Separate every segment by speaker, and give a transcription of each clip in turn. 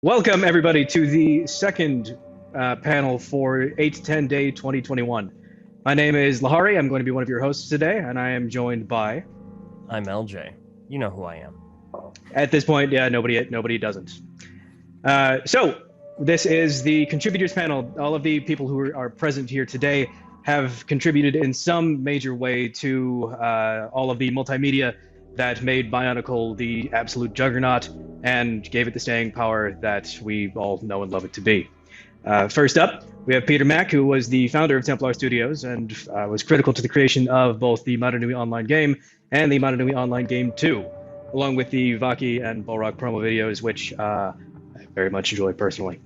Speaker 1: Welcome, everybody, to the second panel for 810 Day 2021. My name is Lehari. I'm going to be one of your hosts today, and I am joined by...
Speaker 2: I'm Eljay. You know who I am.
Speaker 1: At this point, yeah, nobody doesn't. So, this is the contributors panel. All of the people who are present here today have contributed in some major way to all of the multimedia that made Bionicle the absolute juggernaut and gave it the staying power that we all know and love it to be. First up, we have Peter Mack, who was the founder of Templar Studios and was critical to the creation of both the Modern Nui Online game and the Modern Nui Online game 2, along with the Vahkiti and Bullrock promo videos, which I very much enjoy personally.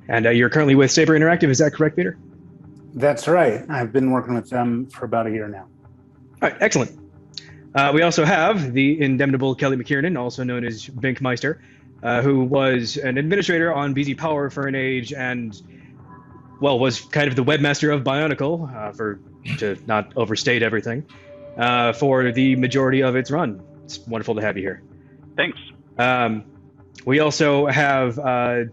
Speaker 1: And you're currently with Saber Interactive, is that correct, Peter?
Speaker 3: That's right. I've been working with them for about a year now.
Speaker 1: All right, excellent. We also have the indemnable Kelly McKiernan, also known as Binkmeister, who was an administrator on BZ Power for an age and, well, was kind of the webmaster of Bionicle, to not overstate everything, for the majority of its run. It's wonderful to have you here.
Speaker 4: Thanks.
Speaker 1: We also have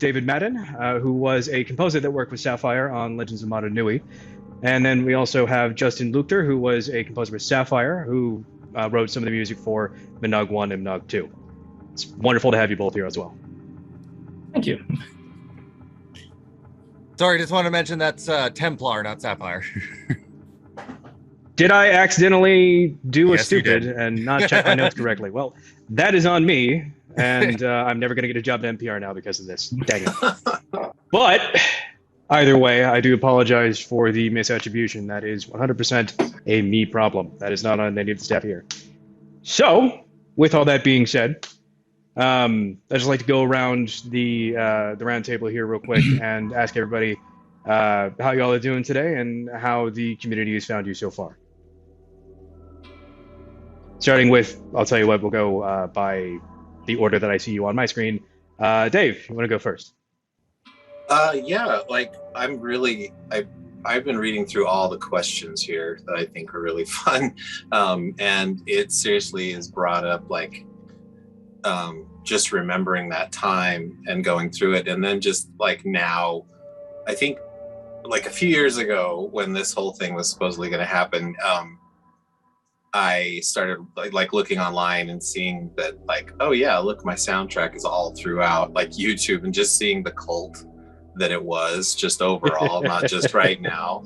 Speaker 1: David Madden, who was a composer that worked with Sapphire on Legends of Modern Nui. And then we also have Justin Luchter, who was a composer with Sapphire, who wrote some of the music for Minog 1 and Minog 2. It's wonderful to have you both here as well.
Speaker 5: Thank you.
Speaker 2: Sorry, just wanted to mention that's Templar, not Sapphire.
Speaker 1: Did I accidentally do
Speaker 2: Yes,
Speaker 1: a stupid and not check my notes correctly? Well, that is on me, and I'm never going to get a job at NPR now because of this. Dang it. But either way, I do apologize for the misattribution. That is 100% a me problem. That is not on any of the staff here. So, with all that being said, I'd just like to go around the round table here real quick and ask everybody how y'all are doing today and how the community has found you so far. Starting with, I'll tell you what, we'll go by the order that I see you on my screen. Dave, you want to go first?
Speaker 6: Yeah, like I've been reading through all the questions here that I think are really fun. And it seriously has brought up like just remembering that time and going through it. And then just like now, I think like a few years ago when this whole thing was supposedly going to happen, I started like looking online and seeing that like, oh yeah, look, my soundtrack is all throughout like YouTube, and just seeing the cult that it was just overall, not just right now,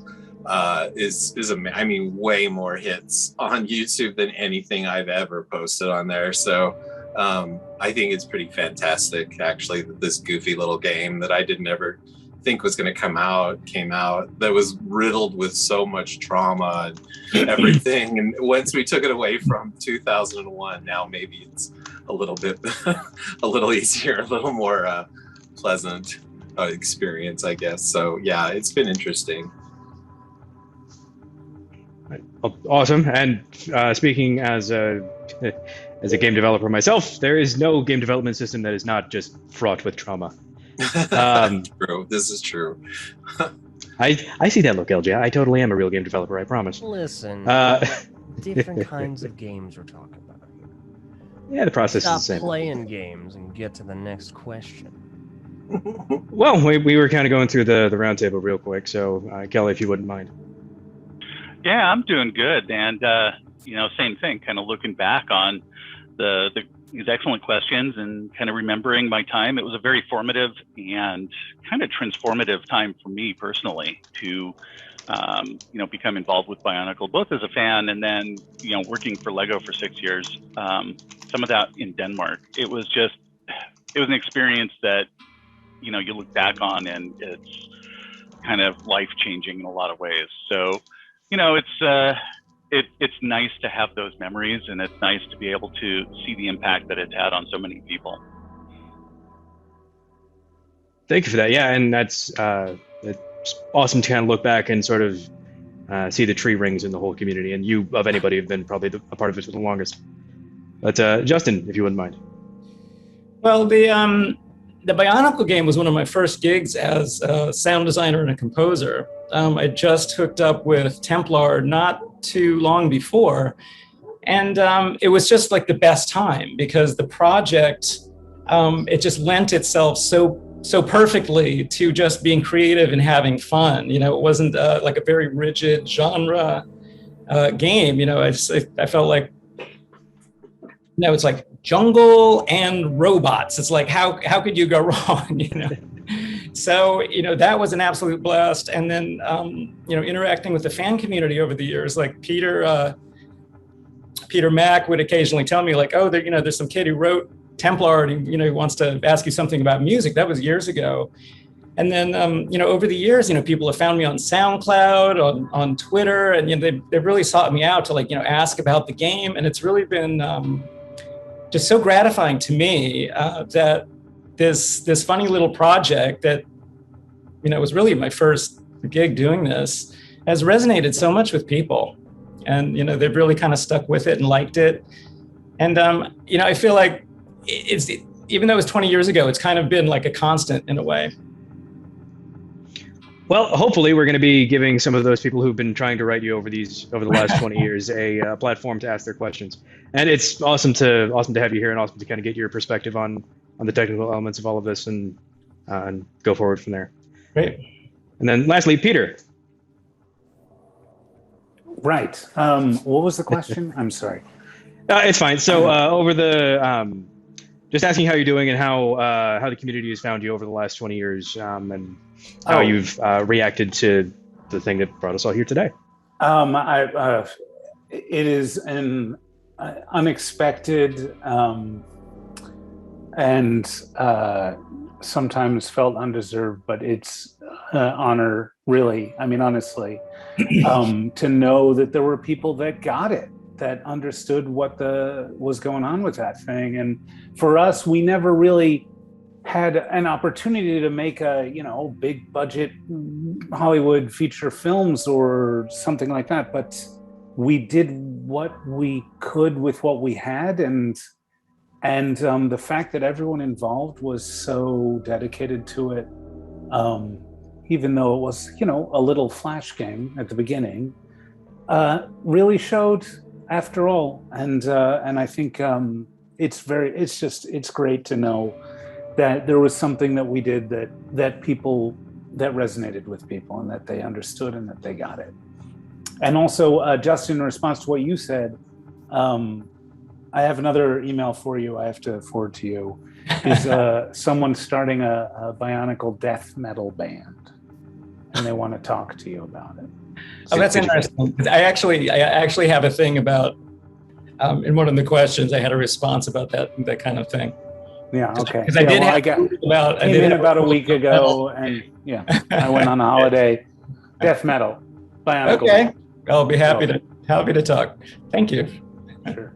Speaker 6: is I mean, way more hits on YouTube than anything I've ever posted on there. So I think it's pretty fantastic, actually, that this goofy little game that I didn't ever think was going to came out, that was riddled with so much trauma and everything. And once we took it away from 2001, now maybe it's a little bit, a little easier, a little more pleasant experience, I guess. So yeah, it's been interesting.
Speaker 1: Awesome. And speaking as a game developer myself, there is no game development system that is not just fraught with trauma.
Speaker 6: True. This is true.
Speaker 1: I see that look, Eljay. I totally am a real game developer, I promise.
Speaker 2: Listen, different kinds of games we're talking about here.
Speaker 1: Yeah, the process
Speaker 2: Stop
Speaker 1: is the same.
Speaker 2: playing games and get to the next question.
Speaker 1: Well, we were kind of going through the roundtable real quick, so Kelly, if you wouldn't mind.
Speaker 4: Yeah, I'm doing good. And, same thing, kind of looking back on these excellent questions and kind of remembering my time. It was a very formative and kind of transformative time for me personally to, become involved with Bionicle, both as a fan and then, working for Lego for 6 years, some of that in Denmark. It was an experience that, you look back on and it's kind of life-changing in a lot of ways. So, it's nice to have those memories, and it's nice to be able to see the impact that it's had on so many people.
Speaker 1: Thank you for that. Yeah, and that's it's awesome to kind of look back and sort of see the tree rings in the whole community. And you, of anybody, have been probably a part of it for the longest. But Justin, if you wouldn't mind.
Speaker 5: Well, the Bionicle game was one of my first gigs as a sound designer and a composer. I just hooked up with Templar not too long before, and it was just like the best time because the project, it just lent itself so so perfectly to just being creative and having fun. You know, it wasn't like a very rigid genre game. You know, I felt like, you know, it's like jungle and robots. It's like, how could you go wrong, you know? So, you know, that was an absolute blast. And then, you know, interacting with the fan community over the years, like Peter Mack would occasionally tell me like, oh, there, you know, there's some kid who wrote Templar and, you know, he wants to ask you something about music. That was years ago. And then, you know, over the years, you know, people have found me on SoundCloud, on Twitter, and, you know, they really sought me out to, like, you know, ask about the game. And it's really been just so gratifying to me that this funny little project that, you know, was really my first gig doing this has resonated so much with people. And, you know, they've really kind of stuck with it and liked it. And, you know, I feel like even though it was 20 years ago, it's kind of been like a constant in a way.
Speaker 1: Well, hopefully we're going to be giving some of those people who've been trying to write you over the last 20 years a platform to ask their questions. And it's awesome to have you here, and awesome to kind of get your perspective on the technical elements of all of this, and go forward from there.
Speaker 5: Great.
Speaker 1: And then lastly, Peter.
Speaker 3: Right. What was the question? I'm sorry.
Speaker 1: It's fine. So over the just asking how you're doing, and how the community has found you over the last 20 years, and how you've reacted to the thing that brought us all here today.
Speaker 3: It is an unexpected and sometimes felt undeserved, but it's honor, really. I mean, honestly, to know that there were people that got it, that understood what was going on with that thing. And for us, we never really had an opportunity to make a, you know, big budget Hollywood feature films or something like that, but we did what we could with what we had, and the fact that everyone involved was so dedicated to it, even though it was, you know, a little flash game at the beginning, really showed after all. And I think it's great to know that there was something that we did that resonated with people, and that they understood, and that they got it. And also, Justin, in response to what you said, I have another email for you I have to forward to you. Is someone starting a Bionicle death metal band, and they want to talk to you about it.
Speaker 5: Oh, that's interesting. I actually have a thing about, in one of the questions, I had a response about that kind of thing.
Speaker 3: Yeah, okay.
Speaker 5: Because I did have
Speaker 3: about a week ago, and yeah, I went on a holiday. Death metal, Bionicle.
Speaker 5: Okay, I'll be happy to talk. Thank you.
Speaker 3: Sure.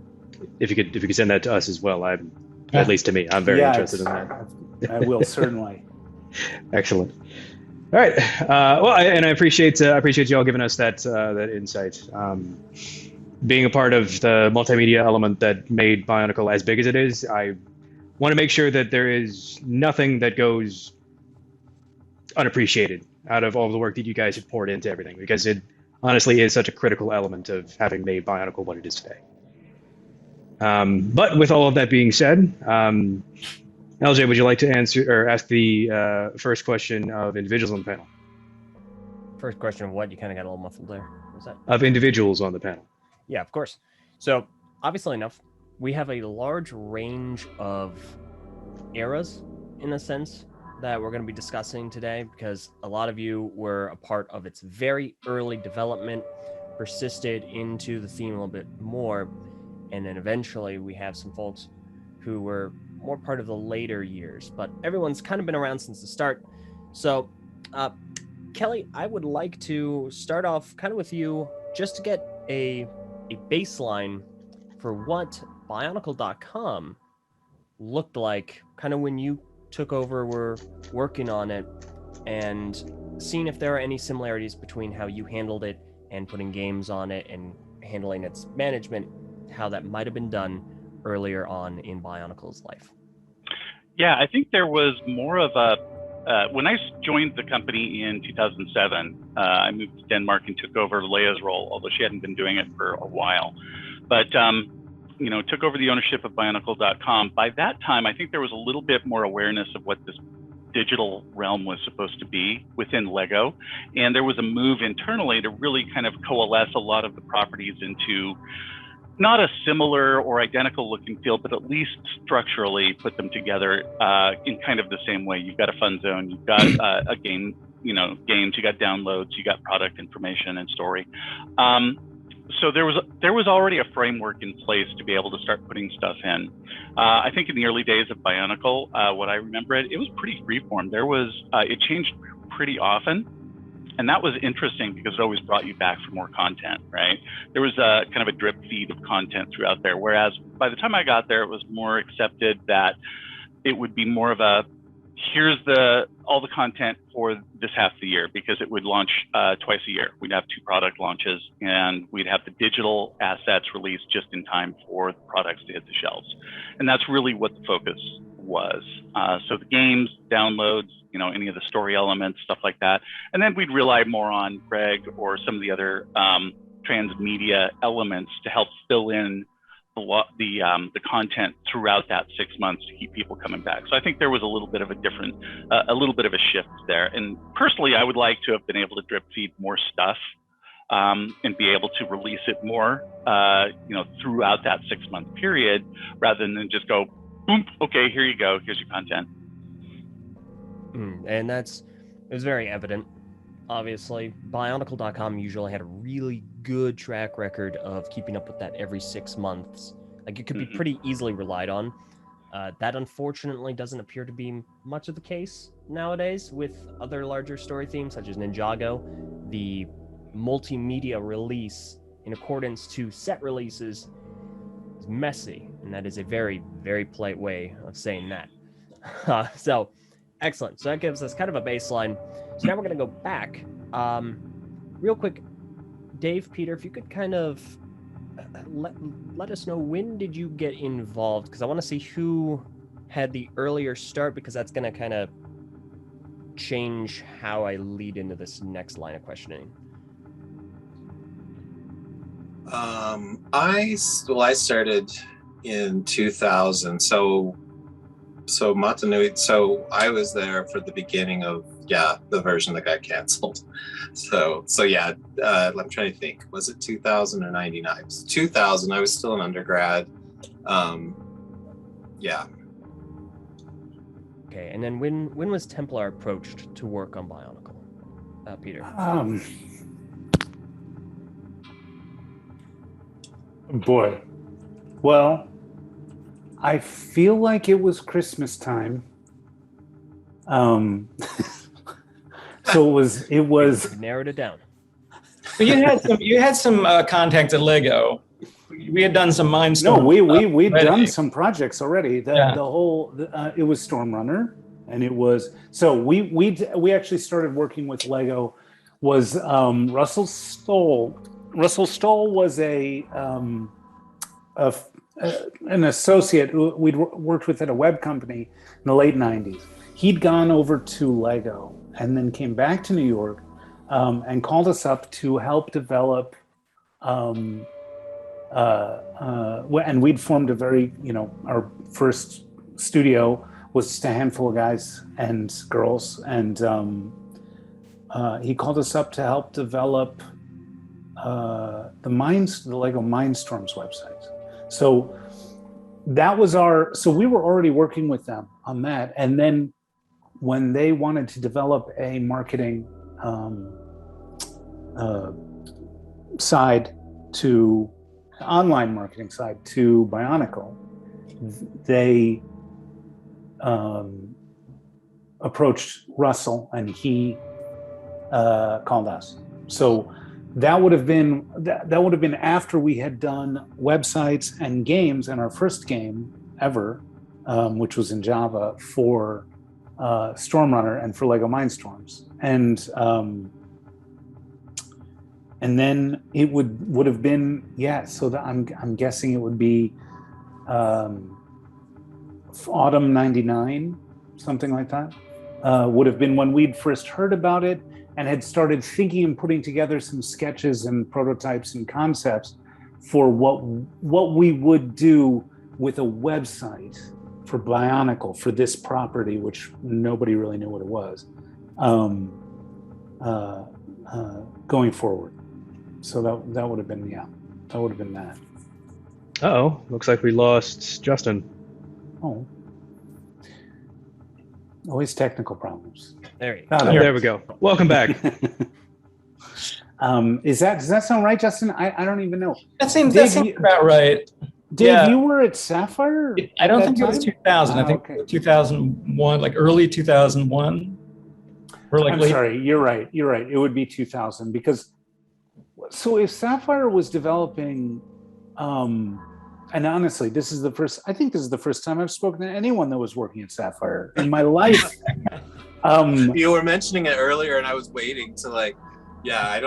Speaker 1: If you could send that to us as well, at least to me, I'm very interested in that.
Speaker 3: I will certainly.
Speaker 1: Excellent. All right. Well, I appreciate you all giving us that insight. Being a part of the multimedia element that made Bionicle as big as it is, I want to make sure that there is nothing that goes unappreciated out of all the work that you guys have poured into everything, because it honestly is such a critical element of having made Bionicle what it is today. But with all of that being said, Eljay, would you like to answer or ask the first question of individuals on the panel?
Speaker 2: First question of what? You kind of got a little muffled there. What was that?
Speaker 1: Of individuals on the panel.
Speaker 2: Yeah, of course. So, obviously enough, we have a large range of eras, in a sense, that we're going to be discussing today, because a lot of you were a part of its very early development, persisted into the theme a little bit more, and then eventually we have some folks who were more part of the later years, but everyone's kind of been around since the start. So, Kelly, I would like to start off kind of with you, just to get a baseline for what Bionicle.com looked like kind of when you took over, were working on it, and seeing if there are any similarities between how you handled it and putting games on it and handling its management, how that might have been done earlier on in Bionicle's life.
Speaker 4: Yeah, I think there was more of a, when I joined the company in 2007, I moved to Denmark and took over Leia's role, although she hadn't been doing it for a while. But, you know, took over the ownership of Bionicle.com. By that time, I think there was a little bit more awareness of what this digital realm was supposed to be within Lego. And there was a move internally to really kind of coalesce a lot of the properties into not a similar or identical look and feel, but at least structurally put them together in kind of the same way. You've got a fun zone, you've got a game, games, you got downloads, you got product information and story. So there was already a framework in place to be able to start putting stuff in. I think in the early days of Bionicle, what I remember it was pretty freeform. It changed pretty often. And that was interesting because it always brought you back for more content, right? There was a kind of a drip feed of content throughout there. Whereas by the time I got there, it was more accepted that it would be more of a, here's all the content for this half of the year, because it would launch twice a year. We'd have 2 product launches, and we'd have the digital assets released just in time for the products to hit the shelves. And that's really what the focus was. So the games, downloads, any of the story elements, stuff like that. And then we'd rely more on Greg or some of the other transmedia elements to help fill in the content throughout that 6 months to keep people coming back. So I think there was a little bit of a shift there. And personally, I would like to have been able to drip feed more stuff and be able to release it more, throughout that 6-month period, rather than just go, boom, okay, here you go, here's your content.
Speaker 2: And it was very evident. Obviously, Bionicle.com usually had a really good track record of keeping up with that every 6 months. Like, it could be pretty easily relied on. That unfortunately doesn't appear to be much of the case nowadays with other larger story themes such as Ninjago. The multimedia release in accordance to set releases is messy, and that is a very, very polite way of saying that. So, excellent. So that gives us kind of a baseline. So now we're going to go back. Real quick, Dave, Peter, if you could kind of let us know, when did you get involved? Because I want to see who had the earlier start, because that's going to kind of change how I lead into this next line of questioning.
Speaker 6: I started in 2000. So Matanui, so I was there for the beginning of the version that got canceled. So yeah, I'm trying to think. Was it 2000 or 99? It was 2000. I was still an undergrad. Yeah.
Speaker 2: Okay, and then when was Templar approached to work on Bionicle? Peter.
Speaker 3: Boy. Well, I feel like it was Christmas time. So it was
Speaker 2: narrowed it down.
Speaker 5: But you had some contacts at Lego. We had done some Mindstorm.
Speaker 3: No, we'd done some projects already. The whole it was Storm Runner, and it was we actually started working with Lego. Was Russell Stoll? Russell Stoll was an associate who we'd worked with at a web company in the late 90s. He'd gone over to Lego and then came back to New York and called us up to help develop. And we'd formed our first studio was just a handful of guys and girls. And he called us up to help develop the Lego Mindstorms website. So that was so we were already working with them on that. And then when they wanted to develop a marketing online marketing side to Bionicle, they approached Russell and he called us. So that would have been after we had done websites and games, and our first game ever, which was in Java for Storm Runner and for Lego Mindstorms, and then it would have been So that I'm guessing it would be autumn '99, something like that. Would have been when we'd first heard about it and had started thinking and putting together some sketches and prototypes and concepts for what we would do with a website for Bionicle, for this property, which nobody really knew what it was, going forward. So that would have been, that would have been that.
Speaker 1: Uh-oh, looks like we lost Justin.
Speaker 3: Oh. Always technical problems.
Speaker 2: There you
Speaker 3: Oh,
Speaker 2: go.
Speaker 1: There we go. Welcome back.
Speaker 3: Does that sound right, Justin? I don't even know.
Speaker 5: That seems
Speaker 3: Dave,
Speaker 5: about right.
Speaker 3: Dave,
Speaker 5: Yeah.
Speaker 3: you were at Sapphire?
Speaker 5: I don't
Speaker 3: at
Speaker 5: think
Speaker 3: that
Speaker 5: it was
Speaker 3: time?
Speaker 5: 2000. I think
Speaker 3: Okay.
Speaker 5: it was 2001, like early 2001. Or like
Speaker 3: I'm
Speaker 5: late.
Speaker 3: sorry, you're right. It would be 2000 because, so if Sapphire was developing, and honestly, I think this is the first time I've spoken to anyone that was working at Sapphire in my life.
Speaker 6: You were mentioning it earlier, and I was waiting to I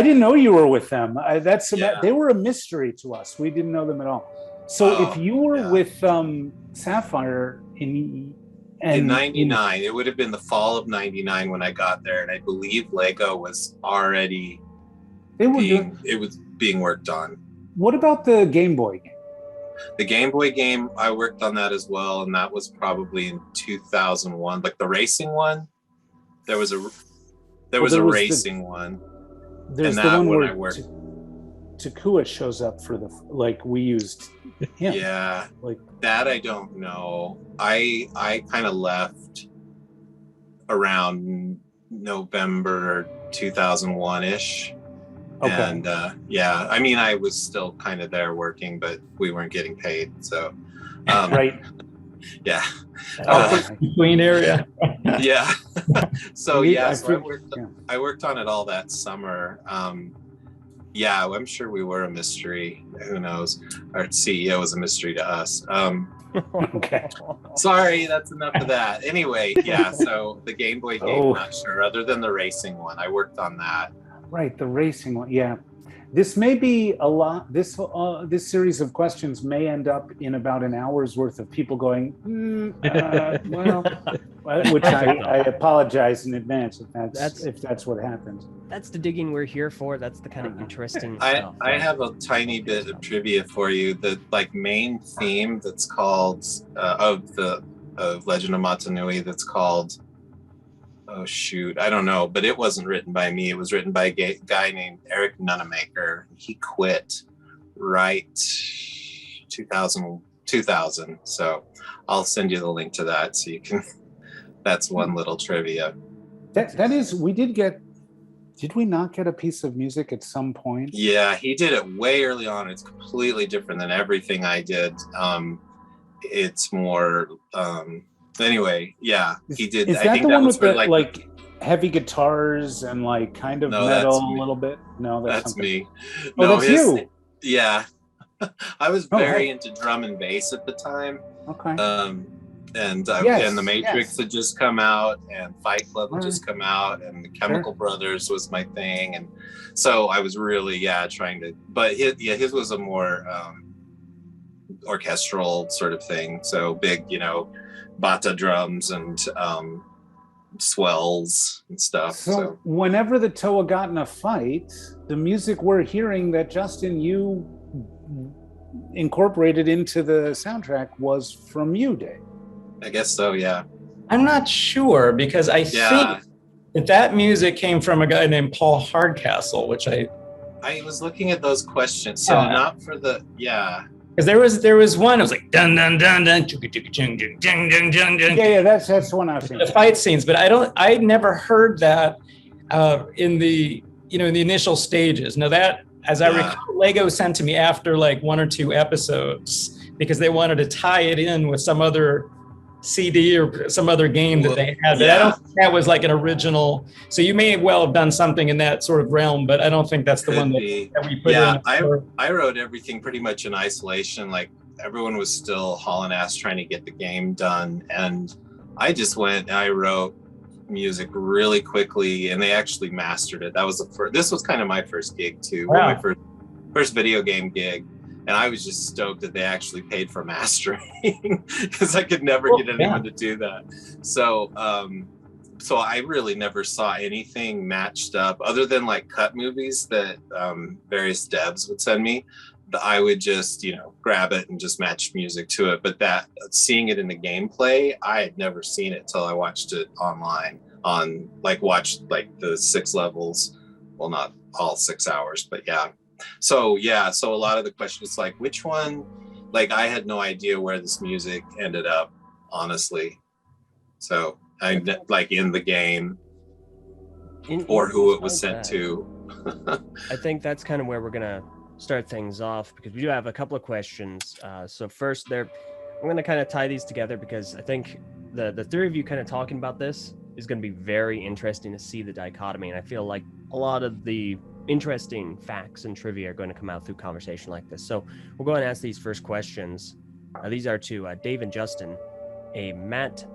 Speaker 3: didn't know you were with them.
Speaker 6: Yeah.
Speaker 3: They were a mystery to us. We didn't know them at all. So if you were with Sapphire in
Speaker 6: 99, it would have been the fall of 99 when I got there, and I believe Lego was already being worked on.
Speaker 3: What about the Game Boy game?
Speaker 6: The Game Boy game, I worked on that as well, and that was probably in 2001, like the racing one. There was a racing one.
Speaker 3: There's
Speaker 6: and
Speaker 3: the
Speaker 6: that
Speaker 3: one
Speaker 6: when
Speaker 3: where
Speaker 6: I worked.
Speaker 3: Takua shows up for we used him.
Speaker 6: Yeah, that I don't know. I kind of left around November 2001-ish.
Speaker 3: Okay.
Speaker 6: And I mean, I was still kind of there working, but we weren't getting paid. So,
Speaker 3: right.
Speaker 6: Yeah.
Speaker 5: Between area.
Speaker 6: Yeah. So I worked on it all that summer. I'm sure we were a mystery. Who knows? Our CEO was a mystery to us.
Speaker 3: Okay.
Speaker 6: Sorry, that's enough of that. Anyway, so the Game Boy game, not sure. Other than the racing one, I worked on that.
Speaker 3: Right, the racing one. Yeah. This may be a lot. This series of questions may end up in about an hour's worth of people going, which I apologize in advance if that's what happens.
Speaker 2: That's the digging we're here for. That's the kind of interesting
Speaker 6: I
Speaker 2: stuff.
Speaker 6: have a tiny bit of trivia for you. The main theme that's called of Legend of Matanui that's called, oh shoot, I don't know, but it wasn't written by me. It was written by a guy named Eric Nunemaker. He quit right 2000. So I'll send you the link to that so you can. That's one little trivia.
Speaker 3: That is, did we not get a piece of music at some point?
Speaker 6: Yeah, he did it way early on. It's completely different than everything I did. It's more. Anyway, he did.
Speaker 3: Is that the one with the heavy guitars and kind of metal a little bit? No, that's
Speaker 6: me.
Speaker 3: Oh,
Speaker 6: no,
Speaker 3: that's you.
Speaker 6: Yeah, I was very into drum and bass at the time.
Speaker 3: Okay.
Speaker 6: And The Matrix had just come out, and Fight Club had just come out, and the Chemical Brothers was my thing, and so I was really trying to. But his was a more orchestral sort of thing. So big, bata drums and swells and stuff.
Speaker 3: So whenever the Toa got in a fight, the music we're hearing that Justin, you incorporated into the soundtrack was from you, Dave.
Speaker 6: I guess so, yeah.
Speaker 5: I'm not sure because I think that music came from a guy named Paul Hardcastle, which I
Speaker 6: was looking at those questions. So not for the
Speaker 5: because there was one. It was like dun dun dun dun chung
Speaker 3: Yeah, that's one I've seen.
Speaker 5: The fight scenes, but I never heard that in the initial stages. Now that, as I recall, Lego sent to me after one or two episodes because they wanted to tie it in with some other CD or some other game that they had. But I don't think that was an original. So you may well have done something in that sort of realm, but I don't think that's the one that we put in.
Speaker 6: I wrote everything pretty much in isolation. Everyone was still hauling ass trying to get the game done. And I just went and I wrote music really quickly, and they actually mastered it. That was this was kind of my first gig too.
Speaker 5: Wow.
Speaker 6: My first video game gig. And I was just stoked that they actually paid for mastering because I could never get anyone to do that. So, so I really never saw anything matched up other than cut movies that various devs would send me. I would just, grab it and just match music to it. But that seeing it in the gameplay, I had never seen it till I watched it online watched the 6 levels. Well, not all 6 hours, but yeah. So a lot of the questions like which one, I had no idea where this music ended up, honestly. So I in the game or who it was sent to.
Speaker 2: I think that's kind of where we're gonna start things off, because we do have a couple of questions. So first, I'm gonna kind of tie these together, because I think the three of you kind of talking about this is going to be very interesting to see the dichotomy, and I feel like a lot of the interesting facts and trivia are going to come out through conversation like this. So we'll go ahead and ask these first questions. These are to Dave and Justin. A Matt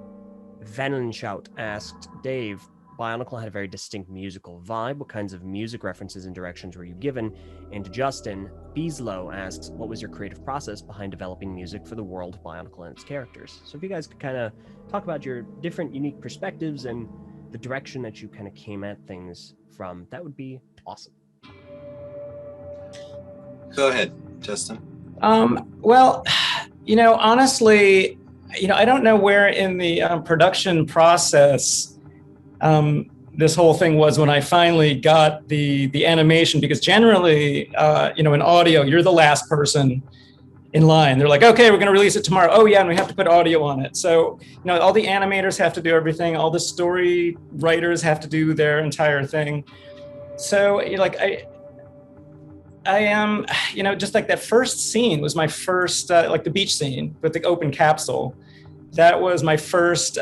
Speaker 2: Vanenshout asked Dave, Bionicle had a very distinct musical vibe. What kinds of music references and directions were you given? And to Justin, Beeslow asks, what was your creative process behind developing music for the world of Bionicle and its characters? So if you guys could kind of talk about your different unique perspectives and the direction that you kind of came at things from, that would be awesome.
Speaker 6: Go ahead, Justin.
Speaker 5: Well, honestly, I don't know where in the production process this whole thing was when I finally got the animation, because generally, in audio, you're the last person in line. They're like, okay, we're going to release it tomorrow. Oh yeah, and we have to put audio on it. So, all the animators have to do everything. All the story writers have to do their entire thing. So, I am, just like that first scene was my first, the beach scene with the open capsule. That was my first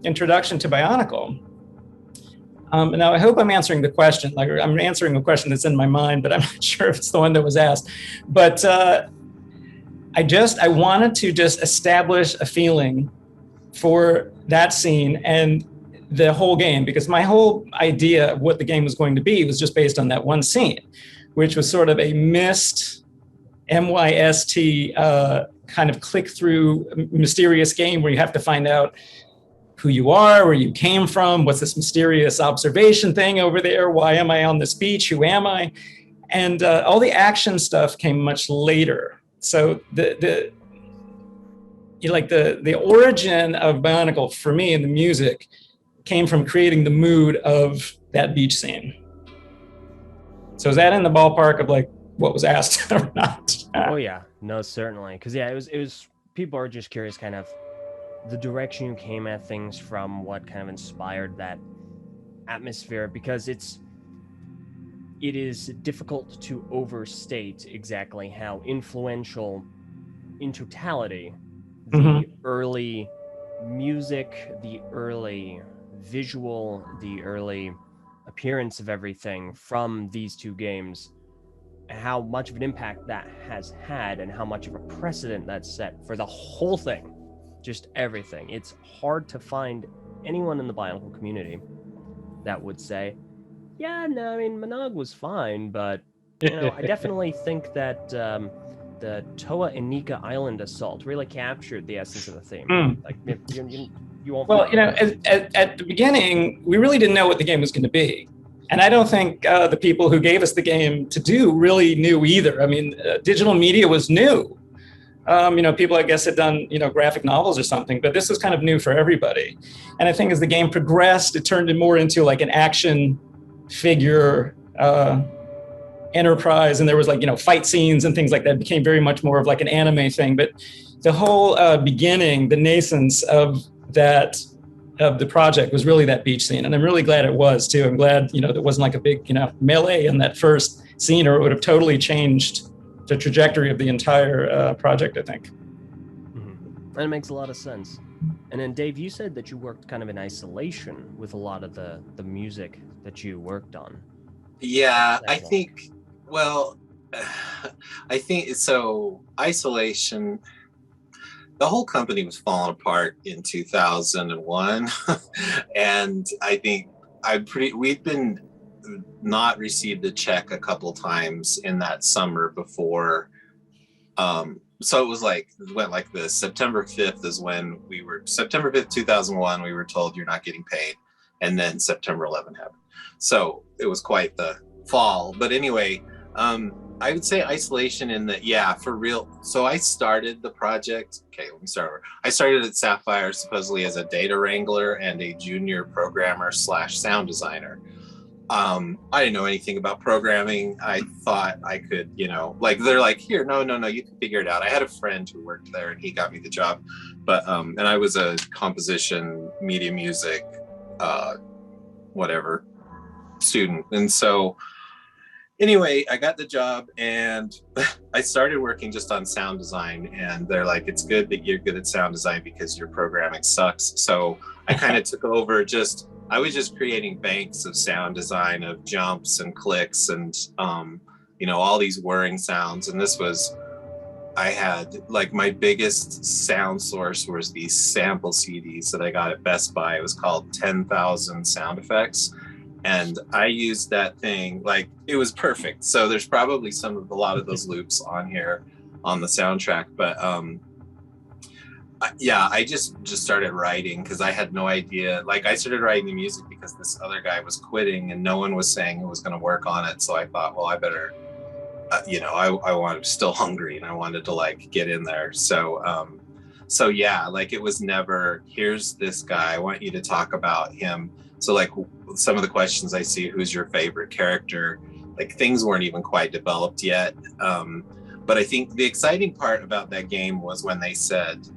Speaker 5: introduction to Bionicle. Now I hope I'm answering the question. I'm answering a question that's in my mind, but I'm not sure if it's the one that was asked. But I wanted to just establish a feeling for that scene and the whole game, because my whole idea of what the game was going to be was just based on that one scene, which was sort of a mist, MYST kind of click-through mysterious game where you have to find out who you are, where you came from, what's this mysterious observation thing over there, why am I on this beach, who am I? And all the action stuff came much later. So the origin of Bionicle for me in the music came from creating the mood of that beach scene. So is that in the ballpark of what was asked or not?
Speaker 2: Oh yeah, no, certainly. Because it was people are just curious kind of the direction you came at things from, what kind of inspired that atmosphere, because it is difficult to overstate exactly how influential in totality the early music, the early visual, the early appearance of everything from these two games, how much of an impact that has had and how much of a precedent that's set for the whole thing, just everything. It's hard to find anyone in the Bionicle community that would say, yeah, no, I mean, Manog was fine, but I definitely think that the 810NICLE Island assault really captured the essence of the theme. You won't. Well,
Speaker 5: at the beginning, we really didn't know what the game was going to be. And I don't think the people who gave us the game to do really knew either. I mean, digital media was new. People, I guess, had done, graphic novels or something, but this was kind of new for everybody. And I think as the game progressed, it turned more into an action figure enterprise. And there was fight scenes and things like that. It became very much more of an anime thing. But the whole beginning, the nascence of the project was really that beach scene. And I'm really glad it was too. I'm glad, there wasn't a big, melee in that first scene, or it would have totally changed the trajectory of the entire project, I think.
Speaker 2: Mm-hmm. That makes a lot of sense. And then Dave, you said that you worked kind of in isolation with a lot of the music that you worked on.
Speaker 6: Yeah, I think so. Isolation, the whole company was falling apart in 2001. And I think we'd been not received a check a couple times in that summer before. So it was went like this. September 5th is when September 5th, 2001, we were told you're not getting paid. And then September 11th happened. So it was quite the fall. But anyway, I would say isolation in that, yeah, for real. So I started the project. Okay, let me start over. I started at Sapphire supposedly as a data wrangler and a junior programmer / sound designer. I didn't know anything about programming. I thought I could, like they're like, here, no, you can figure it out. I had a friend who worked there and he got me the job. But and I was a composition, media music, whatever student. And so anyway, I got the job and I started working just on sound design, and they're like, it's good that you're good at sound design because your programming sucks. So I kind of took over I was just creating banks of sound design of jumps and clicks and, all these whirring sounds. And I had like my biggest sound source was these sample CDs that I got at Best Buy. It was called 10,000 Sound Effects. And I used that thing, like it was perfect. So there's probably a lot of those loops on here on the soundtrack. But I just started writing because I had no idea. Like I started writing the music because this other guy was quitting and no one was saying who was going to work on it. So I thought, well, I better, I wanted still hungry and I wanted to like get in there. So like it was never, here's this guy, I want you to talk about him. So like some of the questions I see, who's your favorite character? Like things weren't even quite developed yet. But I think the exciting part about that game was when they said,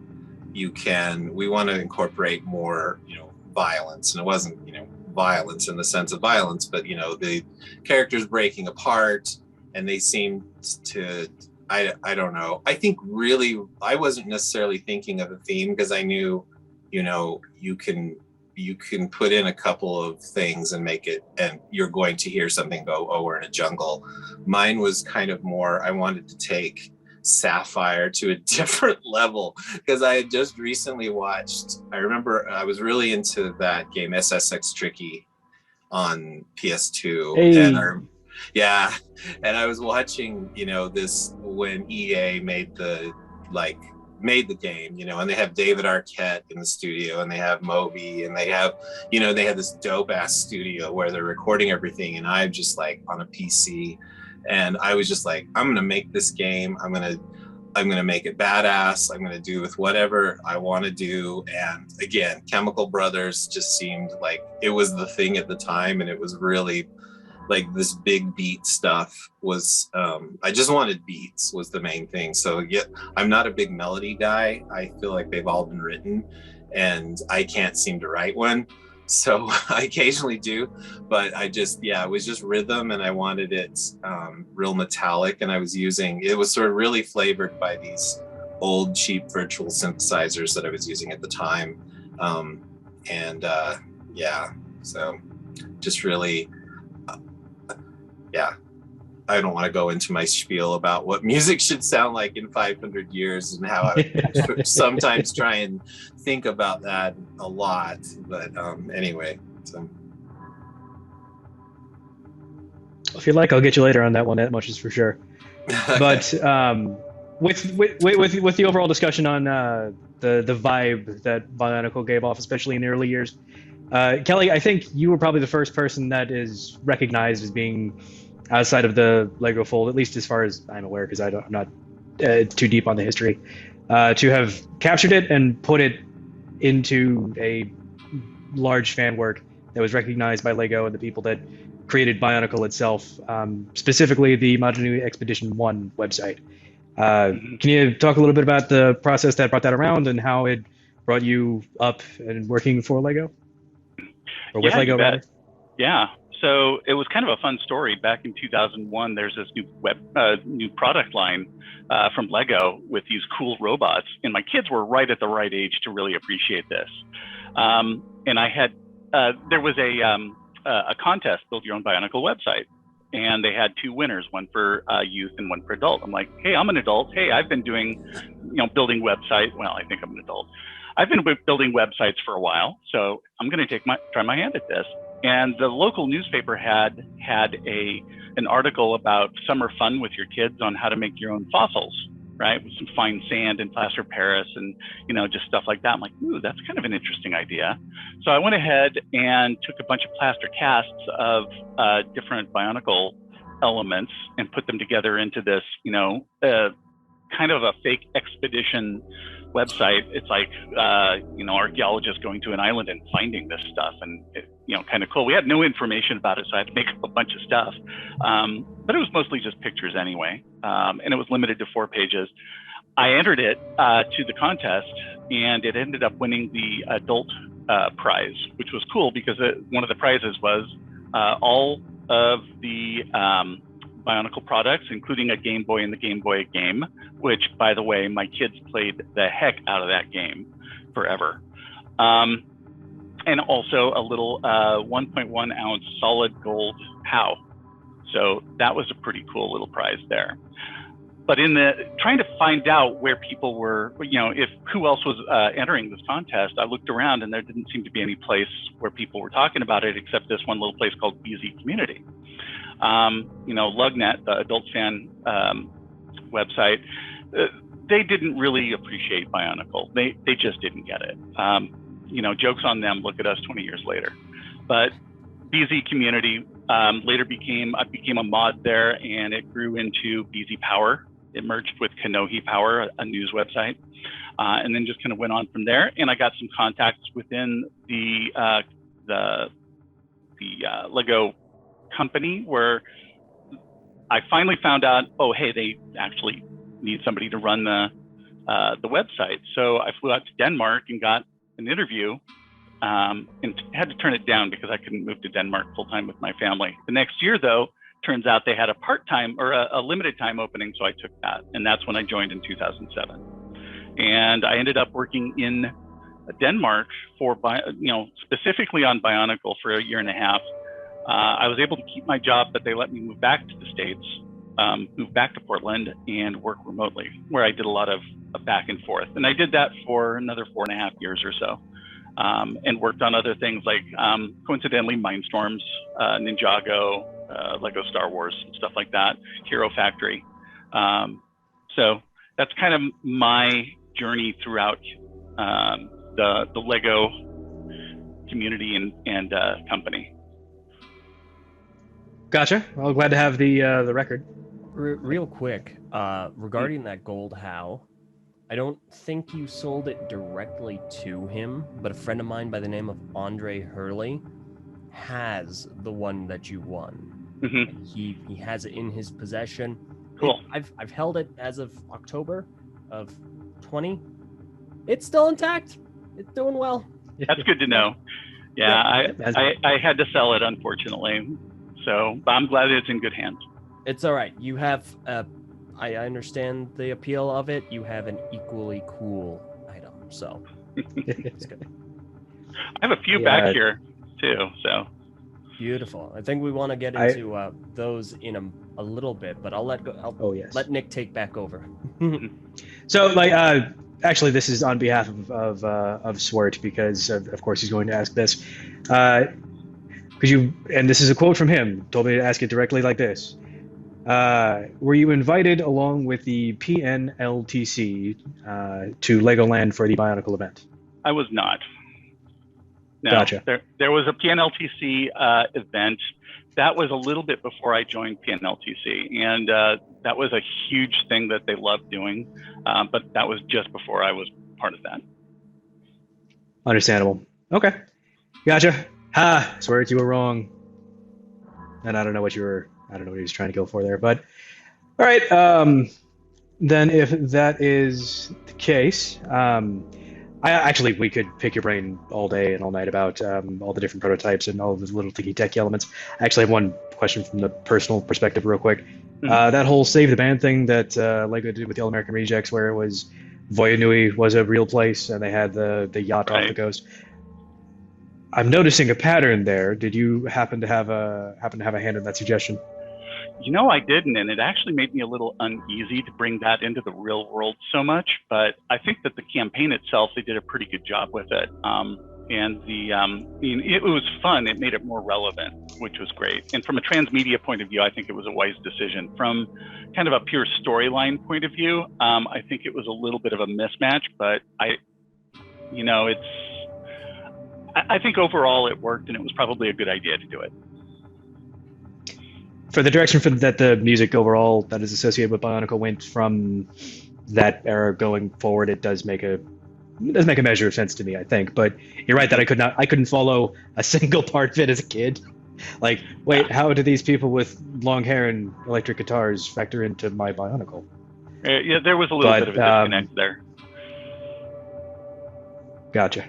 Speaker 6: we want to incorporate more, violence. And it wasn't, violence in the sense of violence, but, the characters breaking apart and they seemed to, I don't know. I think really, I wasn't necessarily thinking of a theme because I knew, you can put in a couple of things and make it, and you're going to hear something go, oh, we're in a jungle. Mine was kind of more, I wanted to take Sapphire to a different level because I had just recently I remember I was really into that game SSX Tricky on PS2.
Speaker 1: Hey.
Speaker 6: And I was watching, this when EA made the game, and they have David Arquette in the studio and they have Moby and they have this dope ass studio where they're recording everything. And I'm just like on a PC and I was just like, I'm going to make this game. I'm going to make it badass. I'm going to do with whatever I want to do. And again, Chemical Brothers just seemed like it was the thing at the time. And it was really like this big beat stuff was, I just wanted beats was the main thing. So yeah, I'm not a big melody guy. I feel like they've all been written and I can't seem to write one. So I occasionally do, but it was just rhythm and I wanted it real metallic. And it was sort of really flavored by these old cheap virtual synthesizers that I was using at the time. So just really, I don't want to go into my spiel about what music should sound like in 500 years and how I sometimes try and think about that a lot. But anyway, so.
Speaker 1: If you like, I'll get you later on that one. That much is for sure. But with the overall discussion on the vibe that Bionicle gave off, especially in the early years, Kelly, I think you were probably the first person that is recognized as being outside of the Lego fold, at least as far as I'm aware, because I'm not too deep on the history, to have captured it and put it into a large fan work that was recognized by Lego and the people that created Bionicle itself, specifically the Majanu Expedition 1 website. Can you talk a little bit about the process that brought that around and how it brought you up and working for Lego? Or with Lego, rather?
Speaker 4: Yeah. So it was kind of a fun story. Back in 2001, there's this new product line from Lego with these cool robots, and my kids were right at the right age to really appreciate this. And I had there was a contest, build your own Bionicle website, and they had two winners, one for youth and one for adult. I'm like, hey, I'm an adult. Hey, I've been doing, building websites. Well, I think I'm an adult. I've been building websites for a while, so I'm going to try my hand at this. And the local newspaper had an article about summer fun with your kids on how to make your own fossils, right? With some fine sand and plaster Paris and, just stuff like that. I'm like, ooh, that's kind of an interesting idea. So I went ahead and took a bunch of plaster casts of different Bionicle elements and put them together into this, kind of a fake expedition website. It's like, archaeologists going to an island and finding this stuff, and kind of cool. We had no information about it, so I had to make up a bunch of stuff. But it was mostly just pictures anyway, and it was limited to 4 pages. I entered it to the contest, and it ended up winning the adult prize, which was cool because one of the prizes was all of the Bionicle products, including a Game Boy and the Game Boy game, which, by the way, my kids played the heck out of that game forever. And also a little 1.1 ounce solid gold POW. So that was a pretty cool little prize there. But in trying to find out where people were, who else was entering this contest, I looked around and there didn't seem to be any place where people were talking about it except this one little place called BZ Community. Lugnet, the adult fan website, they didn't really appreciate Bionicle. They just didn't get it. Jokes on them. Look at us 20 years later. But BZ Community later became a mod there, and it grew into BZ Power. It merged with Kanohi Power, a news website, and then just kind of went on from there. And I got some contacts within the Lego company where I finally found out, oh, hey, they actually need somebody to run the website. So I flew out to Denmark and got an interview, and had to turn it down because I couldn't move to Denmark full time with my family. The next year, though, turns out they had a part-time or a limited time opening, so I took that, and that's when I joined in 2007. And I ended up working in Denmark for, specifically on Bionicle for a year and a half. I was able to keep my job, but they let me move back to the States, move back to Portland and work remotely, where I did a lot of back and forth. And I did that for another 4.5 years or so, and worked on other things like, coincidentally, Mindstorms, Ninjago, Lego Star Wars, stuff like that, Hero Factory. So that's kind of my journey throughout the Lego community and company.
Speaker 1: Gotcha. Well, glad to have the record.
Speaker 2: Real quick, regarding that gold HOW, I don't think you sold it directly to him, but a friend of mine by the name of Andre Hurley has the one that you won. Mm-hmm. He has it in his possession.
Speaker 4: Cool.
Speaker 2: I've held it as of October of 20. It's still intact. It's doing well.
Speaker 4: That's good to know. Yeah, I had to sell it, unfortunately. So, but I'm glad it's in good hands.
Speaker 2: It's all right. You have, I understand the appeal of it. You have an equally cool item, so it's good.
Speaker 4: I have a few back here too, so.
Speaker 2: Beautiful. I think we want to get into those in a little bit, but I'll let let Nick take back over.
Speaker 1: So, actually, this is on behalf of Swart, because of course he's going to ask this. And this is a quote from him, told me to ask it directly like this. Were you invited along with the PNLTC to Legoland for the Bionicle event?
Speaker 4: I was not. No,
Speaker 1: gotcha.
Speaker 4: There was a PNLTC event. That was a little bit before I joined PNLTC, and that was a huge thing that they loved doing, but that was just before I was part of that.
Speaker 1: Understandable. Okay. Gotcha. Ha! Swart, you were wrong. And I don't know what he was trying to go for there, but all right. Then if that is the case, we could pick your brain all day and all night about all the different prototypes and all the little ticky-tacky elements. I actually have one question from the personal perspective real quick. Mm-hmm. That whole Save the Band thing that Lego did with the All American Rejects, where it was Voyanui was a real place and they had the yacht off the coast. I'm noticing a pattern there. Did you happen to have a hand in that suggestion?
Speaker 4: I didn't, and it actually made me a little uneasy to bring that into the real world so much. But I think that the campaign itself, they did a pretty good job with it. And it was fun. It made it more relevant, which was great. And from a transmedia point of view, I think it was a wise decision. From kind of a pure storyline point of view, I think it was a little bit of a mismatch. But I think overall it worked, and it was probably a good idea to do it.
Speaker 1: for the direction that the music overall that is associated with Bionicle went from that era going forward, it does make a measure of sense to me, I think. But you're right that I couldn't follow a single part of it as a kid. Like, wait, how do these people with long hair and electric guitars factor into my Bionicle?
Speaker 4: Yeah, there was a little bit of a disconnect there.
Speaker 1: Gotcha.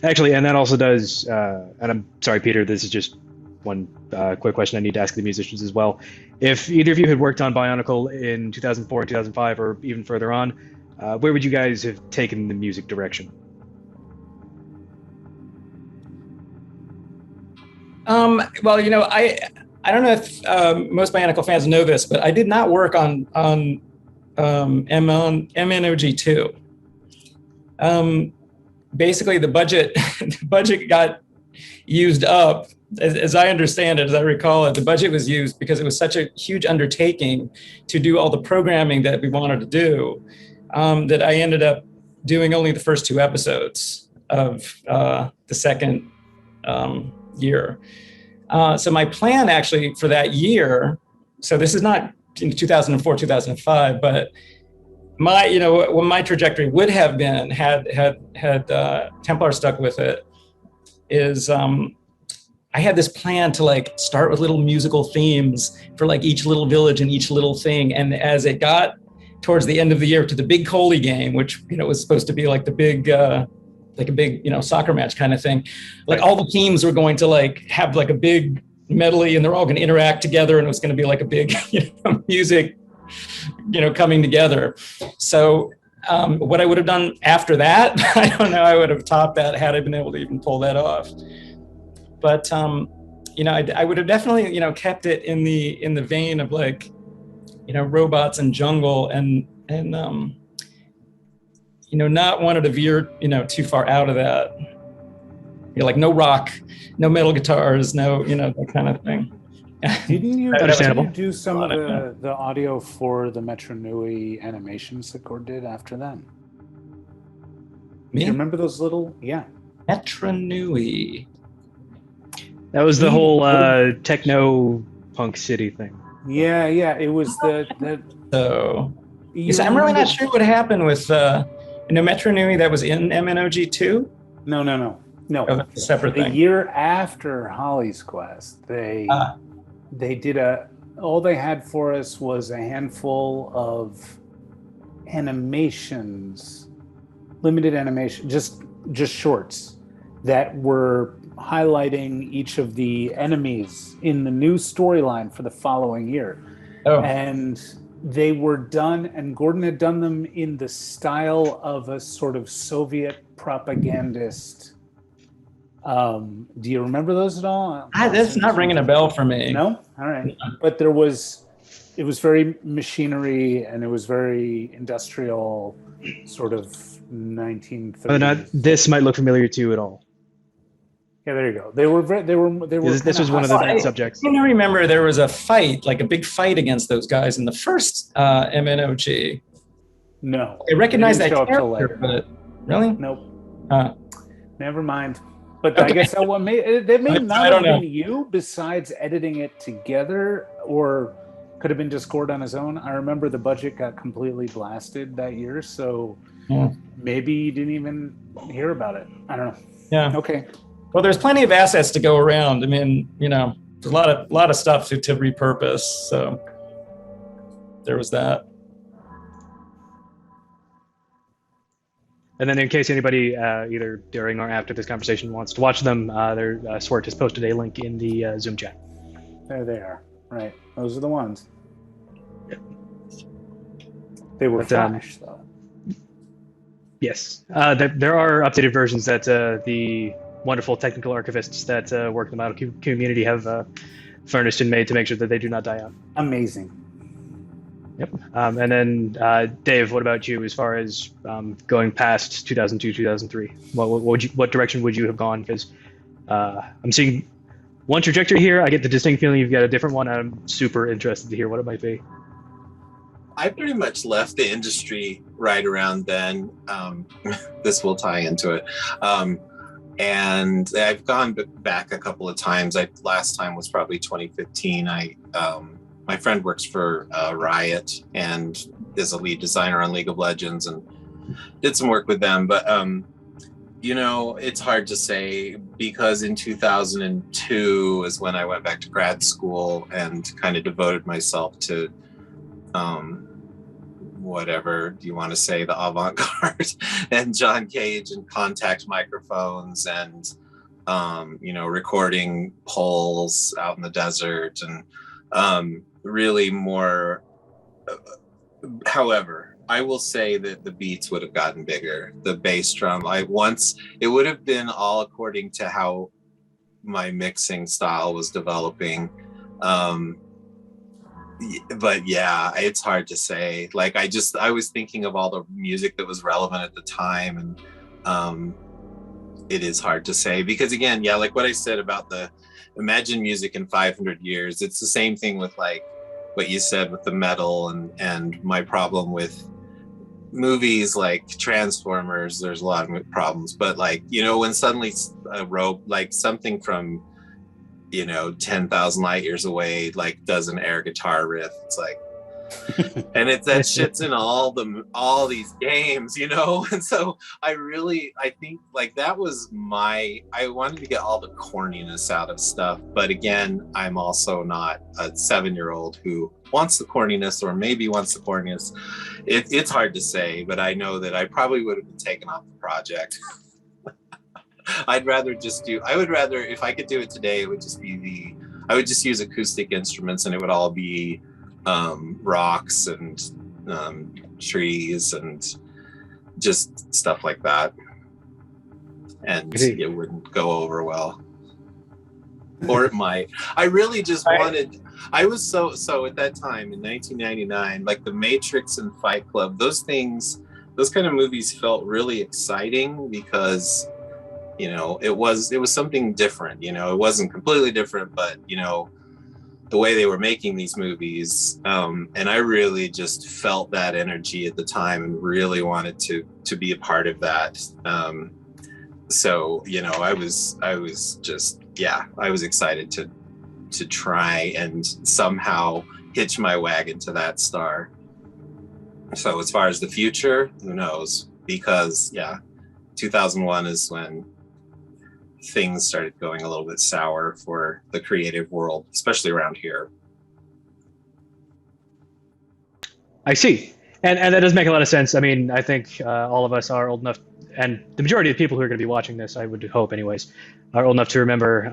Speaker 1: Actually, and that also does, and I'm sorry, Peter, this is just one quick question I need to ask the musicians as well. If either of you had worked on Bionicle in 2004 and 2005 or even further on, where would you guys have taken the music direction?
Speaker 5: Well, you know, I don't know if most Bionicle fans know this, but I did not work on MNOG2. Basically, the budget got used up. As I understand it, as I recall it, the budget was used because it was such a huge undertaking to do all the programming that we wanted to do, that I ended up doing only the first 2 episodes of the second year. So my plan actually for that year, so this is not in 2004, 2005, but what my trajectory would have been had Templar stuck with it is I had this plan to like start with little musical themes for like each little village and each little thing. And as it got towards the end of the year to the big Coley game, which, was supposed to be like the big, like a big, soccer match kind of thing. Like all the teams were going to like have like a big medley and they're all going to interact together. And it was going to be like a big, music, coming together. So what I would have done after that, I don't know, I would have topped that had I been able to even pull that off. But, I would have definitely, kept it in the vein of like, robots and jungle and not wanted to veer, too far out of that. Like no rock, no metal guitars, no, that kind of thing.
Speaker 3: Didn't you
Speaker 1: Understandable.
Speaker 3: do some of the audio for the Metro Nui animations that Gord did after that? Do you remember those little? Yeah.
Speaker 5: Metro Nui.
Speaker 1: That was the whole techno punk city thing.
Speaker 3: Yeah. It was the
Speaker 5: So I'm really not sure what happened with Metro Nui that was in MNOG2.
Speaker 3: No.
Speaker 5: Oh, that's a separate thing.
Speaker 3: The year after Holly's Quest, they did all they had for us was a handful of animations, limited animation, just shorts that were highlighting each of the enemies in the new storyline for the following year.
Speaker 5: Oh.
Speaker 3: And they were done, and Gordon had done them in the style of a sort of Soviet propagandist. Do you remember those at all?
Speaker 5: That's not ringing a bell for me.
Speaker 3: No? All right. But it was very machinery and it was very industrial, sort of 1930s.
Speaker 1: This might look familiar to you at all.
Speaker 3: Yeah, there you go. They were.
Speaker 1: This was one of the subjects.
Speaker 5: I remember there was a fight, like a big fight against those guys in the first MNOG.
Speaker 3: No,
Speaker 5: I recognize that
Speaker 3: character,
Speaker 5: but really,
Speaker 3: nope.
Speaker 5: Never
Speaker 3: mind. But okay. I guess that what made that may not have been you. Besides editing it together, or could have been just Gord on his own. I remember the budget got completely blasted that year, so maybe you didn't even hear about it. I don't know.
Speaker 5: Yeah.
Speaker 3: Okay.
Speaker 5: Well, there's plenty of assets to go around. I mean, there's a lot of stuff to repurpose. So there was that.
Speaker 1: And then in case anybody, either during or after this conversation wants to watch them, Swart has posted a link in the Zoom chat.
Speaker 3: There they are. Right. Those are the ones. Yep. They were Flash, though.
Speaker 1: Yes. There are updated versions that the wonderful technical archivists that work in the model community have furnished and made to make sure that they do not die out.
Speaker 3: Amazing.
Speaker 1: Yep. And then Dave, what about you as far as going past 2002, 2003? What direction would you have gone? Because I'm seeing one trajectory here. I get the distinct feeling you've got a different one. I'm super interested to hear what it might be.
Speaker 6: I pretty much left the industry right around then. This will tie into it. And I've gone back a couple of times. Last time was probably 2015. My friend works for Riot and is a lead designer on League of Legends, and did some work with them. But it's hard to say, because in 2002 is when I went back to grad school and kind of devoted myself to whatever you want to say, the avant-garde and John Cage and contact microphones and recording poles out in the desert, and really more. However, I will say that the beats would have gotten bigger. The bass drum, it would have been all according to how my mixing style was developing. But yeah, it's hard to say. Like, I was thinking of all the music that was relevant at the time, and it is hard to say, because again, yeah, like what I said about imagine music in 500 years. It's the same thing with like what you said with the metal and my problem with movies like Transformers. There's a lot of problems, but like, when suddenly like something from 10,000 light years away like does an air guitar riff, it's like, and that shit's in all these games, and so I think like that was I wanted to get all the corniness out of stuff. But again, I'm also not a 7-year-old who wants the corniness, or maybe wants the corniness. It's hard to say, but I know that I probably would have been taken off the project. I would rather, if I could do it today, it would just be I would just use acoustic instruments, and it would all be rocks and trees and just stuff like that. And it wouldn't go over well. Or it might. I really just I was so at that time in 1999, like The Matrix and Fight Club, those kind of movies felt really exciting, because it was something different. It wasn't completely different, but the way they were making these movies, and I really just felt that energy at the time and really wanted to be a part of that. So I was just, yeah, I was excited to try and somehow hitch my wagon to that star. So as far as the future, who knows? Because 2001 is when things started going a little bit sour for the creative world, especially around here.
Speaker 1: I see. And that does make a lot of sense. I mean, I think all of us are old enough, and the majority of people who are going to be watching this, I would hope anyways, are old enough to remember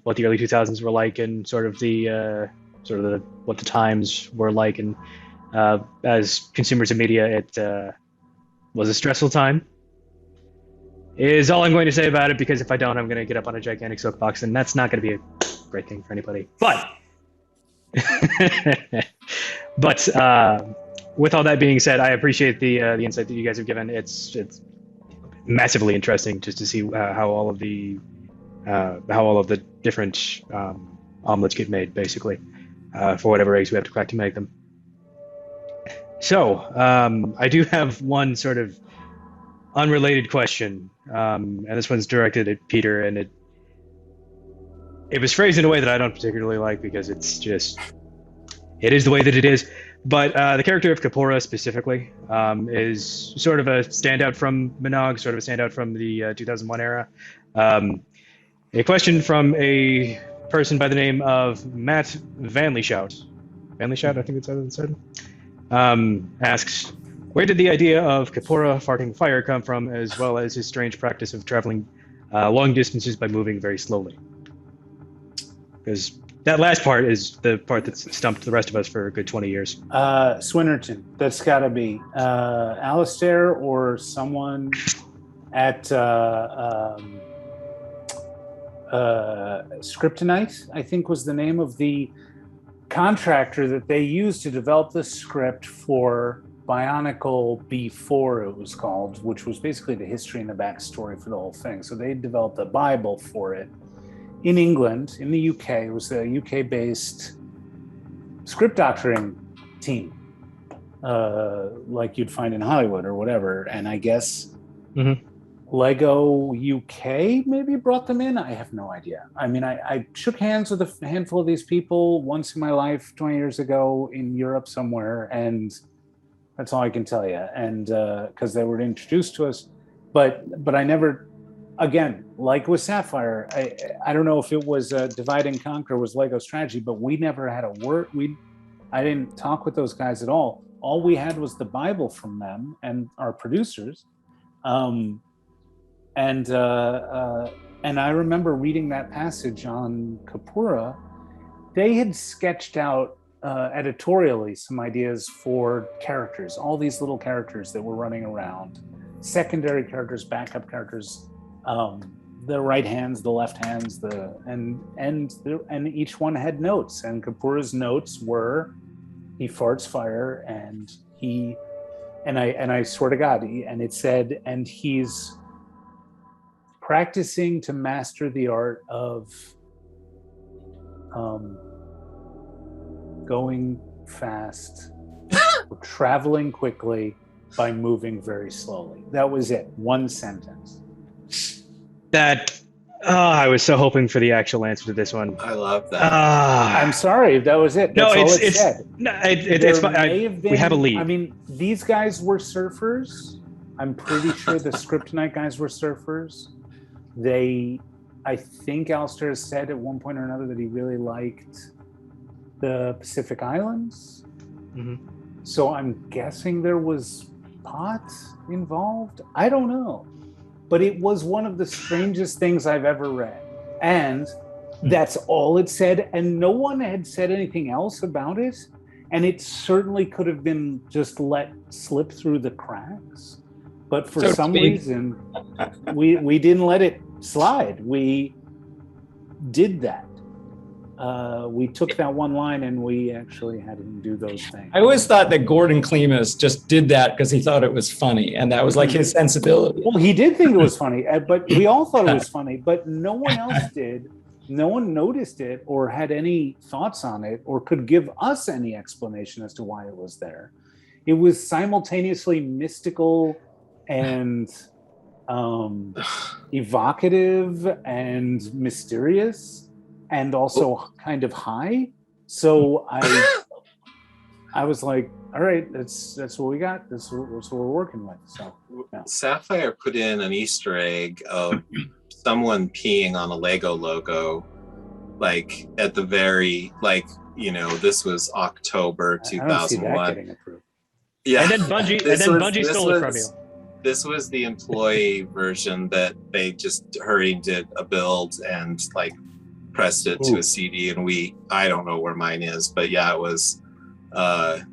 Speaker 1: what the early 2000s were like, and sort of what the times were like. And as consumers of media, it was a stressful time, is all I'm going to say about it, because if I don't, I'm going to get up on a gigantic soapbox, and that's not going to be a great thing for anybody. But with all that being said, I appreciate the insight that you guys have given. It's massively interesting just to see how all of the different omelets get made, basically, for whatever eggs we have to crack to make them. So I do have one sort of unrelated question, and this one's directed at Peter, and it was phrased in a way that I don't particularly like, because it is the way that it is. But the character of Kapora specifically is sort of a standout from Minogue, sort of a standout from the 2001 era. A question from a person by the name of Matt Vanleyshout. Vanleyshout, I think it's how it's said. Asks, where did the idea of Kapora farting fire come from, as well as his strange practice of traveling long distances by moving very slowly? Because that last part is the part that's stumped the rest of us for a good 20 years.
Speaker 3: Swinnerton. That's got to be Alistair or someone at Scriptonite, I think was the name of the contractor that they used to develop the script for Bionicle B4, it was called, which was basically the history and the backstory for the whole thing. So they developed a Bible for it in England, in the UK. It was a UK-based script doctoring team, like you'd find in Hollywood or whatever. And I guess Lego UK maybe brought them in. I have no idea. I mean, I shook hands with a handful of these people once in my life 20 years ago in Europe somewhere, and that's all I can tell you. And because they were introduced to us, but I never, again, like with Sapphire, I don't know if it was Divide and Conquer was Lego strategy, but we never had a word. I didn't talk with those guys at all. All we had was the Bible from them and our producers. And I remember reading that passage on Kapura. They had sketched out editorially some ideas for characters, all these little characters that were running around, secondary characters, backup characters, the right hands, the left hands, and each one had notes. And Kapura's notes were, he farts fire, and I swear to God, and it said, and he's practicing to master the art of going fast or traveling quickly by moving very slowly. That was it. One sentence.
Speaker 1: I was so hoping for the actual answer to this one.
Speaker 6: I love that.
Speaker 3: I'm sorry, that was it. That's all it said.
Speaker 1: No, it's fine. We have a lead.
Speaker 3: I mean, these guys were surfers. I'm pretty sure the Scriptonite guys were surfers. I think Alistair said at one point or another that he really liked the Pacific Islands.
Speaker 1: Mm-hmm.
Speaker 3: So I'm guessing there was pot involved. I don't know. But it was one of the strangest things I've ever read. And that's all it said. And no one had said anything else about it. And it certainly could have been just let slip through the cracks. But for some reason, we didn't let it slide. We did that. We took that one line and we actually had him do those things.
Speaker 5: I always thought that Gordon Klimas just did that because he thought it was funny, and that was like his sensibility.
Speaker 3: Well, he did think it was funny, but we all thought it was funny, but no one else did. No one noticed it or had any thoughts on it or could give us any explanation as to why it was there. It was simultaneously mystical and evocative and mysterious and also kind of high. So I was like, all right, that's what we got. That's what we're working with. So yeah.
Speaker 6: Sapphire put in an Easter egg of someone peeing on a Lego logo, like at the very, like, you know, this was October 2001.
Speaker 3: I don't see that getting approved.
Speaker 6: Yeah,
Speaker 1: and then Bungie stole it from you.
Speaker 6: This was the employee version that they just hurried, did a build and like pressed it to a CD, and I don't know where mine is, but yeah, it was that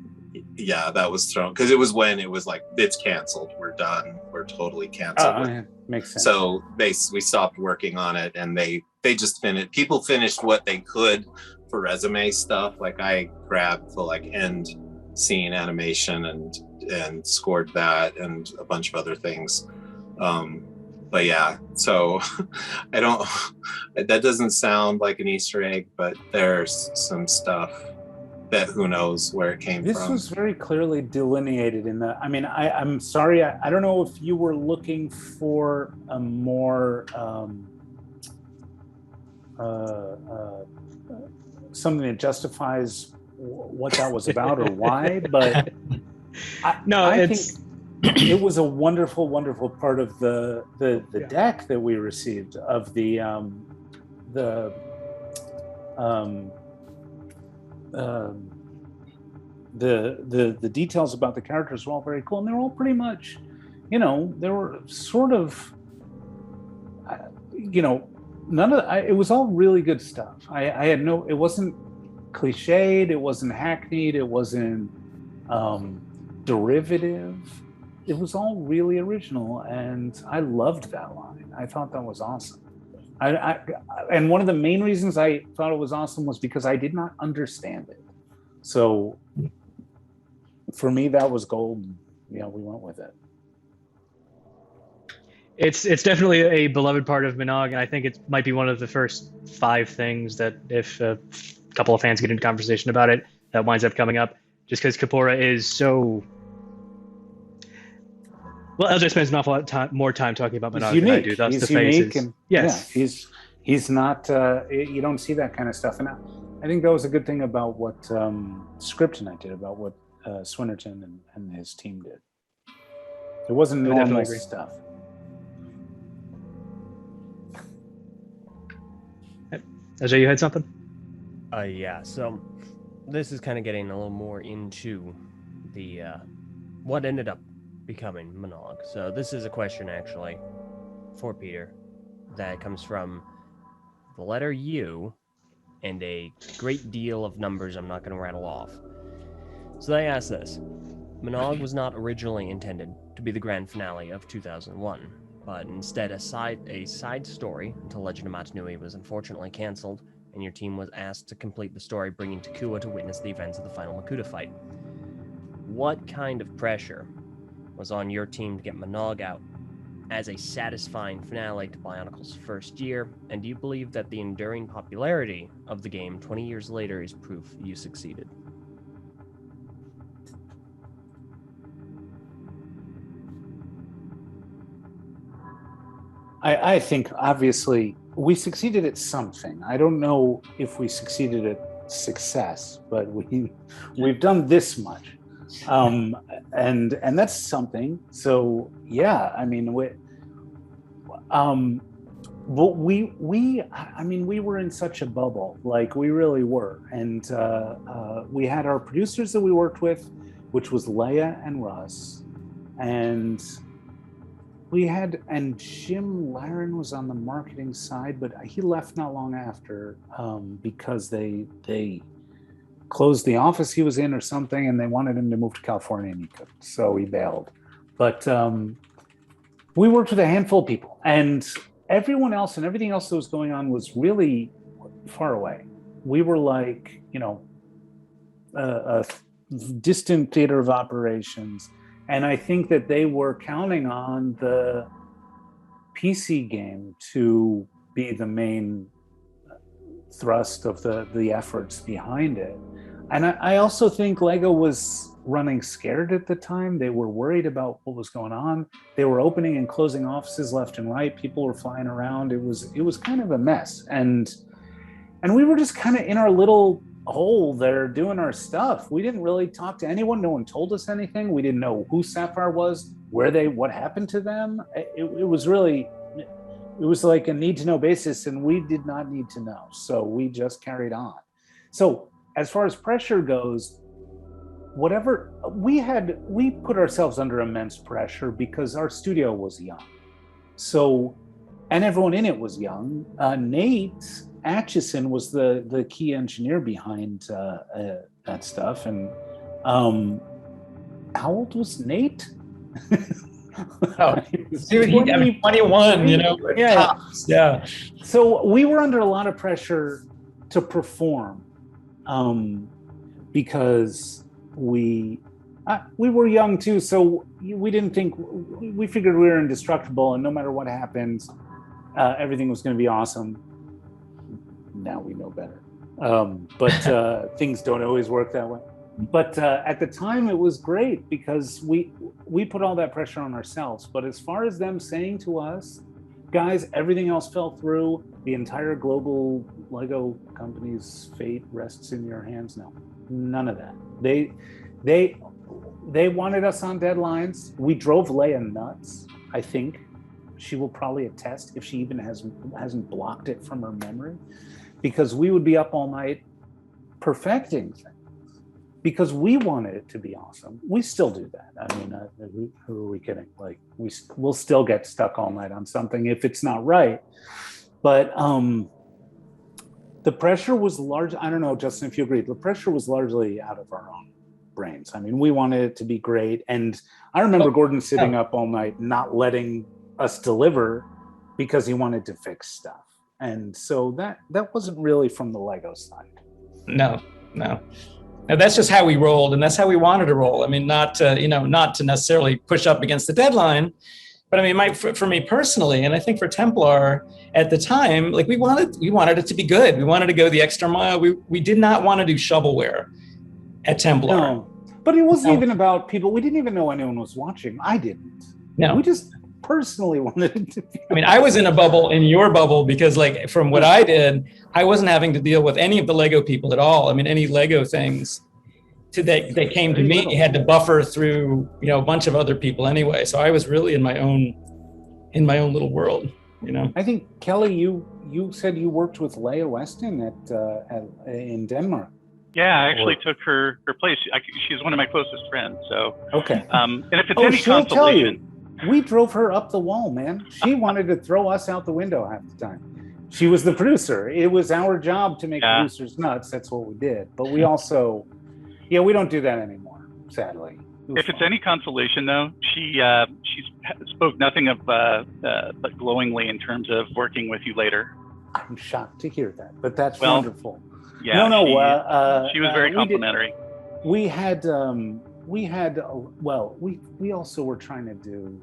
Speaker 6: was thrown because it was when it was like, it's canceled, we're done, we're totally canceled.
Speaker 3: Yeah, makes sense.
Speaker 6: So we stopped working on it, and they just people finished what they could for resume stuff. Like I grabbed the like end scene animation and scored that and a bunch of other things. But yeah, so that doesn't sound like an Easter egg, but there's some stuff that who knows where it came from.
Speaker 3: This was very clearly delineated in the, I mean, I'm sorry, I don't know if you were looking for a more, something that justifies what that was about or why, but I think it was a wonderful, wonderful part of the deck that we received of the details about the characters were all very cool, and they're all pretty much, you know, they were sort of, you know, it was all really good stuff. It wasn't cliched, it wasn't hackneyed, it wasn't derivative. It was all really original, and I loved that line. I thought that was awesome. And one of the main reasons I thought it was awesome was because I did not understand it. So for me, that was gold. Yeah, we went with it.
Speaker 1: It's definitely a beloved part of Minog, and I think it might be one of the first 5 things that if a couple of fans get into conversation about it, that winds up coming up, just because Kapura is so... Well, Eljay spends an awful lot more time talking about
Speaker 3: He's
Speaker 1: Manog than I
Speaker 3: unique.
Speaker 1: do. Thus,
Speaker 3: He's
Speaker 1: the faces.
Speaker 3: unique, and
Speaker 1: yes,
Speaker 3: yeah, he's not. You don't see that kind of stuff, and I think that was a good thing about what Script and I did, about what Swinnerton and his team did. It wasn't
Speaker 1: I definitely
Speaker 3: normal
Speaker 1: agree.
Speaker 3: stuff.
Speaker 1: Eljay, you had something?
Speaker 2: Yeah, so this is kind of getting a little more into the what ended up becoming Manog. So this is a question actually for Peter that comes from the letter U and a great deal of numbers I'm not going to rattle off. So they asked this. Manog was not originally intended to be the grand finale of 2001, but instead a side story until Legend of Matanui was unfortunately canceled, and your team was asked to complete the story, bringing Takua to witness the events of the final Makuta fight. What kind of pressure was on your team to get Manog out as a satisfying finale to Bionicle's first year, and do you believe that the enduring popularity of the game 20 years later is proof you succeeded?
Speaker 3: I think obviously we succeeded at something. I don't know if we succeeded at success, but we've done this much, and that's something. So yeah, I mean, but we were in such a bubble, like we really were, and we had our producers that we worked with, which was Leia and Russ, and Jim Laren was on the marketing side, but he left not long after because they closed the office he was in or something, and they wanted him to move to California, and he couldn't, so he bailed. But we worked with a handful of people, and everyone else and everything else that was going on was really far away. We were like, a distant theater of operations. And I think that they were counting on the PC game to be the main thrust of the efforts behind it. And I also think Lego was running scared at the time. They were worried about what was going on. They were opening and closing offices left and right. People were flying around. It was kind of a mess. And we were just kind of in our little hole there doing our stuff. We didn't really talk to anyone. No one told us anything. We didn't know who Sapphire was, what happened to them. It was like a need to know basis, and we did not need to know. So we just carried on. So as far as pressure goes, whatever we put ourselves under immense pressure because our studio was young. So, and everyone in it was young. Nate Atchison was the key engineer behind that stuff. And how old was Nate?
Speaker 5: Dude, I mean, 21,
Speaker 3: Yeah.
Speaker 5: tops. Yeah.
Speaker 3: So we were under a lot of pressure to perform because we were young too. So we didn't think, we figured we were indestructible, and no matter what happens, everything was going to be awesome. Now we know better. But things don't always work that way. But at the time it was great because we put all that pressure on ourselves. But as far as them saying to us, guys, everything else fell through, the entire global Lego company's fate rests in your hands now. None of that. They wanted us on deadlines. We drove Leia nuts, I think. She will probably attest if she even hasn't blocked it from her memory, because we would be up all night perfecting things because we wanted it to be awesome. We still do that. I mean, who are we kidding? Like we'll still get stuck all night on something if it's not right. But the pressure was large. I don't know, Justin, if you agree, the pressure was largely out of our own brains. I mean, we wanted it to be great. And I remember Gordon sitting up all night, not letting us deliver because he wanted to fix stuff. And so that wasn't really from the Lego side.
Speaker 5: No. Now, that's just how we rolled, and that's how we wanted to roll. I mean, not to necessarily push up against the deadline, but I mean, for me personally, and I think for Templar at the time, like we wanted it to be good. We wanted to go the extra mile. We did not want to do shovelware at Templar.
Speaker 3: No, but it wasn't even about people. We didn't even know anyone was watching. I didn't.
Speaker 5: No.
Speaker 3: We just personally wanted to.
Speaker 5: I mean, I was in a bubble, in your bubble, because like from what I did, I wasn't having to deal with any of the Lego people at all. I mean, any Lego things that came to me had to buffer through, a bunch of other people anyway. So I was really in my own little world,
Speaker 3: I think, Kelly, you said you worked with Leah Weston in Denmark.
Speaker 4: Yeah, I actually took her place. She's one of my closest friends. So
Speaker 3: okay.
Speaker 4: And if it's any
Speaker 3: she'll tell you.
Speaker 4: consolation,
Speaker 3: We drove her up the wall, man. She wanted to throw us out the window half the time. She was the producer. It was our job to make producers nuts. That's what we did. But we also, we don't do that anymore, sadly.
Speaker 4: If it's any consolation, though, she spoke nothing of but glowingly in terms of working with you later.
Speaker 3: I'm shocked to hear that, but that's wonderful.
Speaker 4: Yeah, she was very complimentary.
Speaker 3: We also were trying to do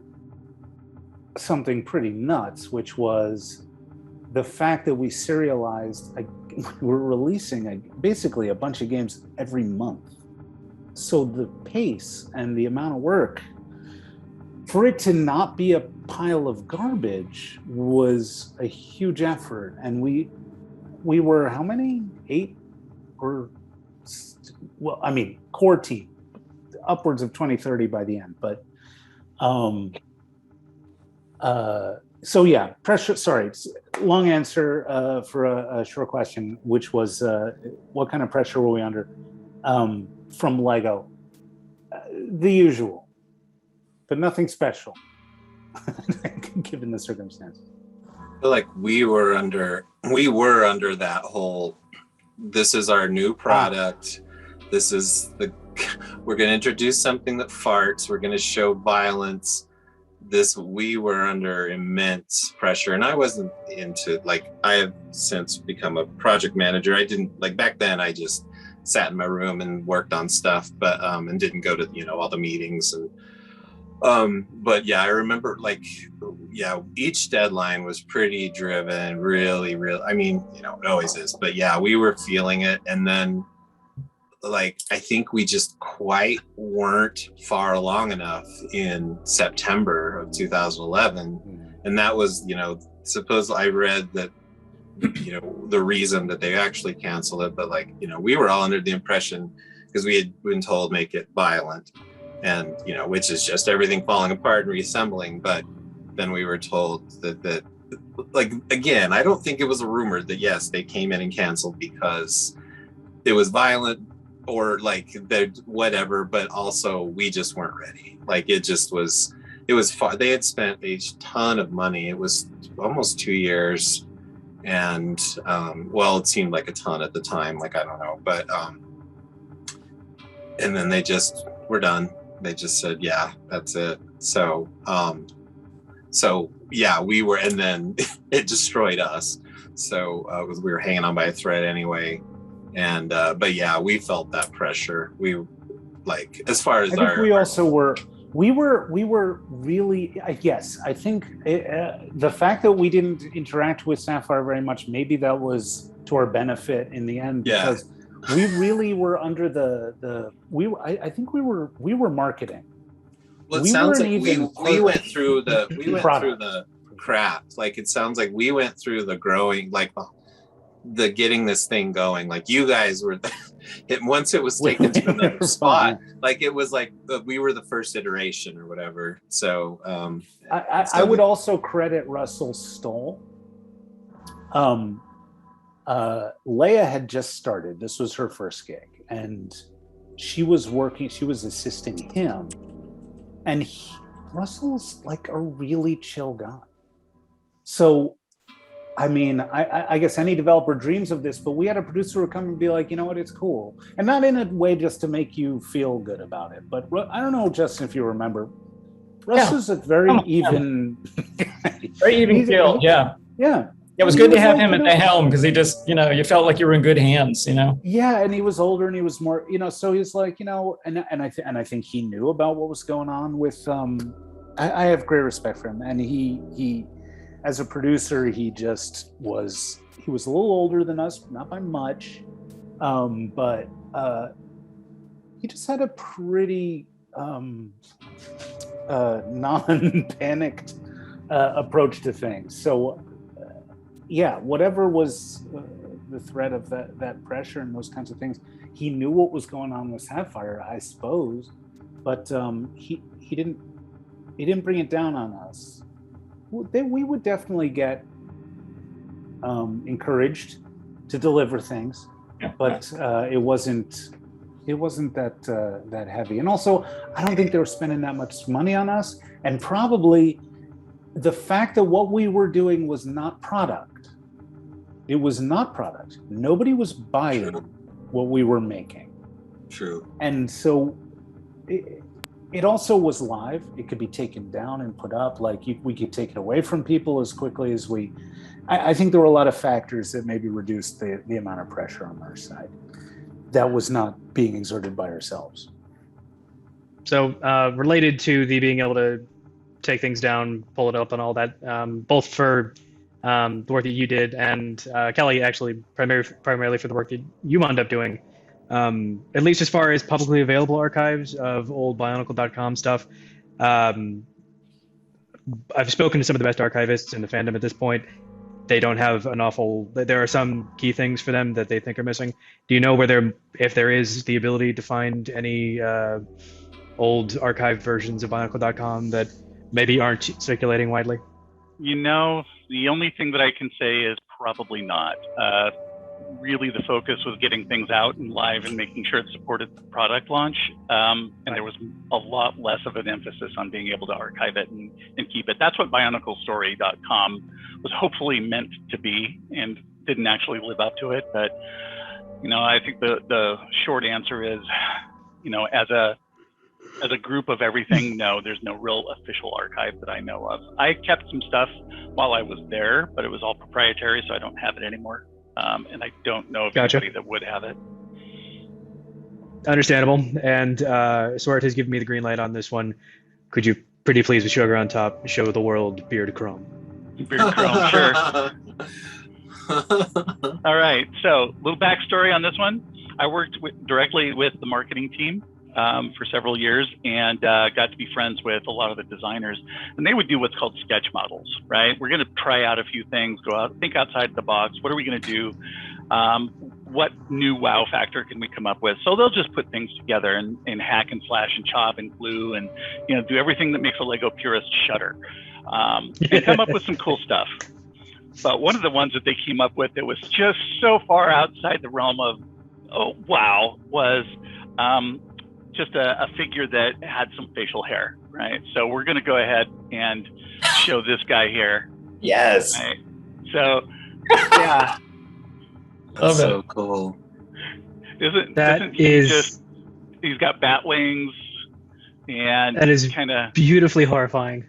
Speaker 3: something pretty nuts, which was the fact that we serialized, we're releasing basically a bunch of games every month. So the pace and the amount of work, for it to not be a pile of garbage, was a huge effort. And we were, how many? 8? Core team, upwards of 20, 30 by the end. But pressure. Sorry, long answer for a short question, which was what kind of pressure were we under from Lego? The usual, but nothing special, given the circumstances.
Speaker 6: I feel like we were under that whole. This is our new product. This is we're going to introduce something that farts. We're going to show violence. We were under immense pressure, and I wasn't into, I have since become a project manager. I didn't, back then I just sat in my room and worked on stuff, but and didn't go to all the meetings. And but yeah, I remember each deadline was pretty driven, really. I mean, it always is, but yeah, we were feeling it. And then I think we just quite weren't far along enough in September of 2011. And that was, suppose I read that, the reason that they actually canceled it, but we were all under the impression, because we had been told make it violent, and, which is just everything falling apart and reassembling. But then we were told that again, I don't think it was a rumor that, yes, they came in and canceled because it was violent, or whatever, but also we just weren't ready. It was far. They had spent a ton of money. It was almost 2 years, and it seemed like a ton at the time. I don't know, but and then they just were done. They just said, yeah, that's it. So we were, and then it destroyed us. So we were hanging on by a thread anyway. And but yeah, we felt that pressure. We as far as we were really, yes, I think the fact that we didn't interact with Sapphire very much, maybe that was to our benefit in the end, because we really were under I think we were marketing. Well, it sounds like we went through the craft. It sounds like we went through the growing, the getting this thing going. You guys were once it was taken to another spot, it was we were the first iteration or whatever. So
Speaker 3: I would also credit Russell Stoll. Leia had just started. This was her first gig, and she was assisting him, and Russell's a really chill guy. So I mean, I guess any developer dreams of this, but we had a producer who would come and be like, you know what, it's cool. And not in a way just to make you feel good about it. But I don't know, Justin, if you remember, Russ is a very even guy. Very even killed,
Speaker 5: yeah.
Speaker 3: Yeah.
Speaker 5: It was good to have him at the helm, because he just, you felt like you were in good hands,
Speaker 3: Yeah, and he was older and he was more, so he's and I think he knew about what was going on with, I have great respect for him. And he as a producer, he was a little older than us, not by much, but he just had a pretty non-panicked approach to things. So, yeah, whatever was the threat of that pressure and those kinds of things, he knew what was going on with Sapphire, I suppose, but he didn't bring it down on us. We would definitely get encouraged to deliver things, but it wasn't that heavy. And also, I don't think they were spending that much money on us, and probably the fact that what we were doing was not product. It was not product. Nobody was buying what we were making.
Speaker 6: True.
Speaker 3: And so it also was live. It could be taken down and put up. We could take it away from people as quickly as we. I think there were a lot of factors that maybe reduced the amount of pressure on our side that was not being exerted by ourselves.
Speaker 1: So related to the being able to take things down, pull it up and all that, both for the work that you did and Kelly, actually primarily for the work that you wound up doing, at least as far as publicly available archives of old Bionicle.com stuff. I've spoken to some of the best archivists in the fandom at this point. They don't have an awful. There are some key things for them that they think are missing. Do you know if there is the ability to find any old archived versions of Bionicle.com that maybe aren't circulating widely?
Speaker 4: The only thing that I can say is probably not. Really, the focus was getting things out and live and making sure it supported the product launch. And there was a lot less of an emphasis on being able to archive it and keep it. That's what BionicleStory.com was hopefully meant to be and didn't actually live up to it. But, I think the short answer is, as a group of everything, no, there's no real official archive that I know of. I kept some stuff while I was there, but it was all proprietary, so I don't have it anymore. And I don't know of anybody that would have it.
Speaker 1: Understandable. And Swart has given me the green light on this one. Could you, pretty please, with sugar on top, show the world Beard Chrome?
Speaker 4: Beard Chrome, sure. All right. So, little backstory on this one. I worked directly with the marketing team for several years and got to be friends with a lot of the designers. And they would do what's called sketch models, right? We're going to try out a few things, go out, think outside the box. What are we going to do? What new wow factor can we come up with? So they'll just put things together and hack and slash and chop and glue and do everything that makes a Lego purist shudder and come up with some cool stuff. But one of the ones that they came up with that was just so far outside the realm of, oh, wow, was just a figure that had some facial hair, right? So we're going to go ahead and show this guy here.
Speaker 5: Yes.
Speaker 4: Right? So, yeah.
Speaker 6: That's so cool.
Speaker 4: He's got bat wings and
Speaker 1: that is
Speaker 4: kind of
Speaker 1: beautifully horrifying.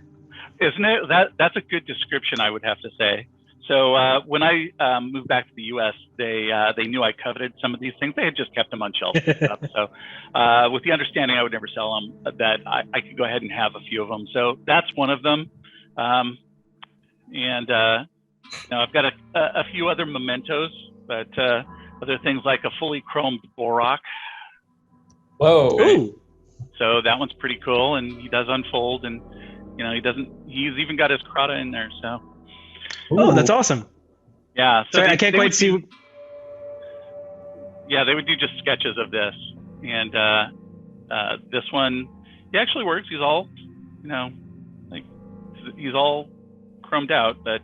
Speaker 4: Isn't it? That's a good description, I would have to say. So when I moved back to the U.S., they knew I coveted some of these things. They had just kept them on shelves and stuff. So with the understanding I would never sell them, that I could go ahead and have a few of them. So that's one of them. And I've got a few other mementos, but other things like a fully chromed Borak.
Speaker 5: Whoa.
Speaker 4: Right? So that one's pretty cool, and he does unfold, and he's even got his Krata in there. So.
Speaker 1: Oh, that's awesome.
Speaker 4: Yeah. So
Speaker 1: sorry, I can't quite see.
Speaker 4: Yeah, they would do just sketches of this. And this one, he actually works. He's all, he's all chromed out. But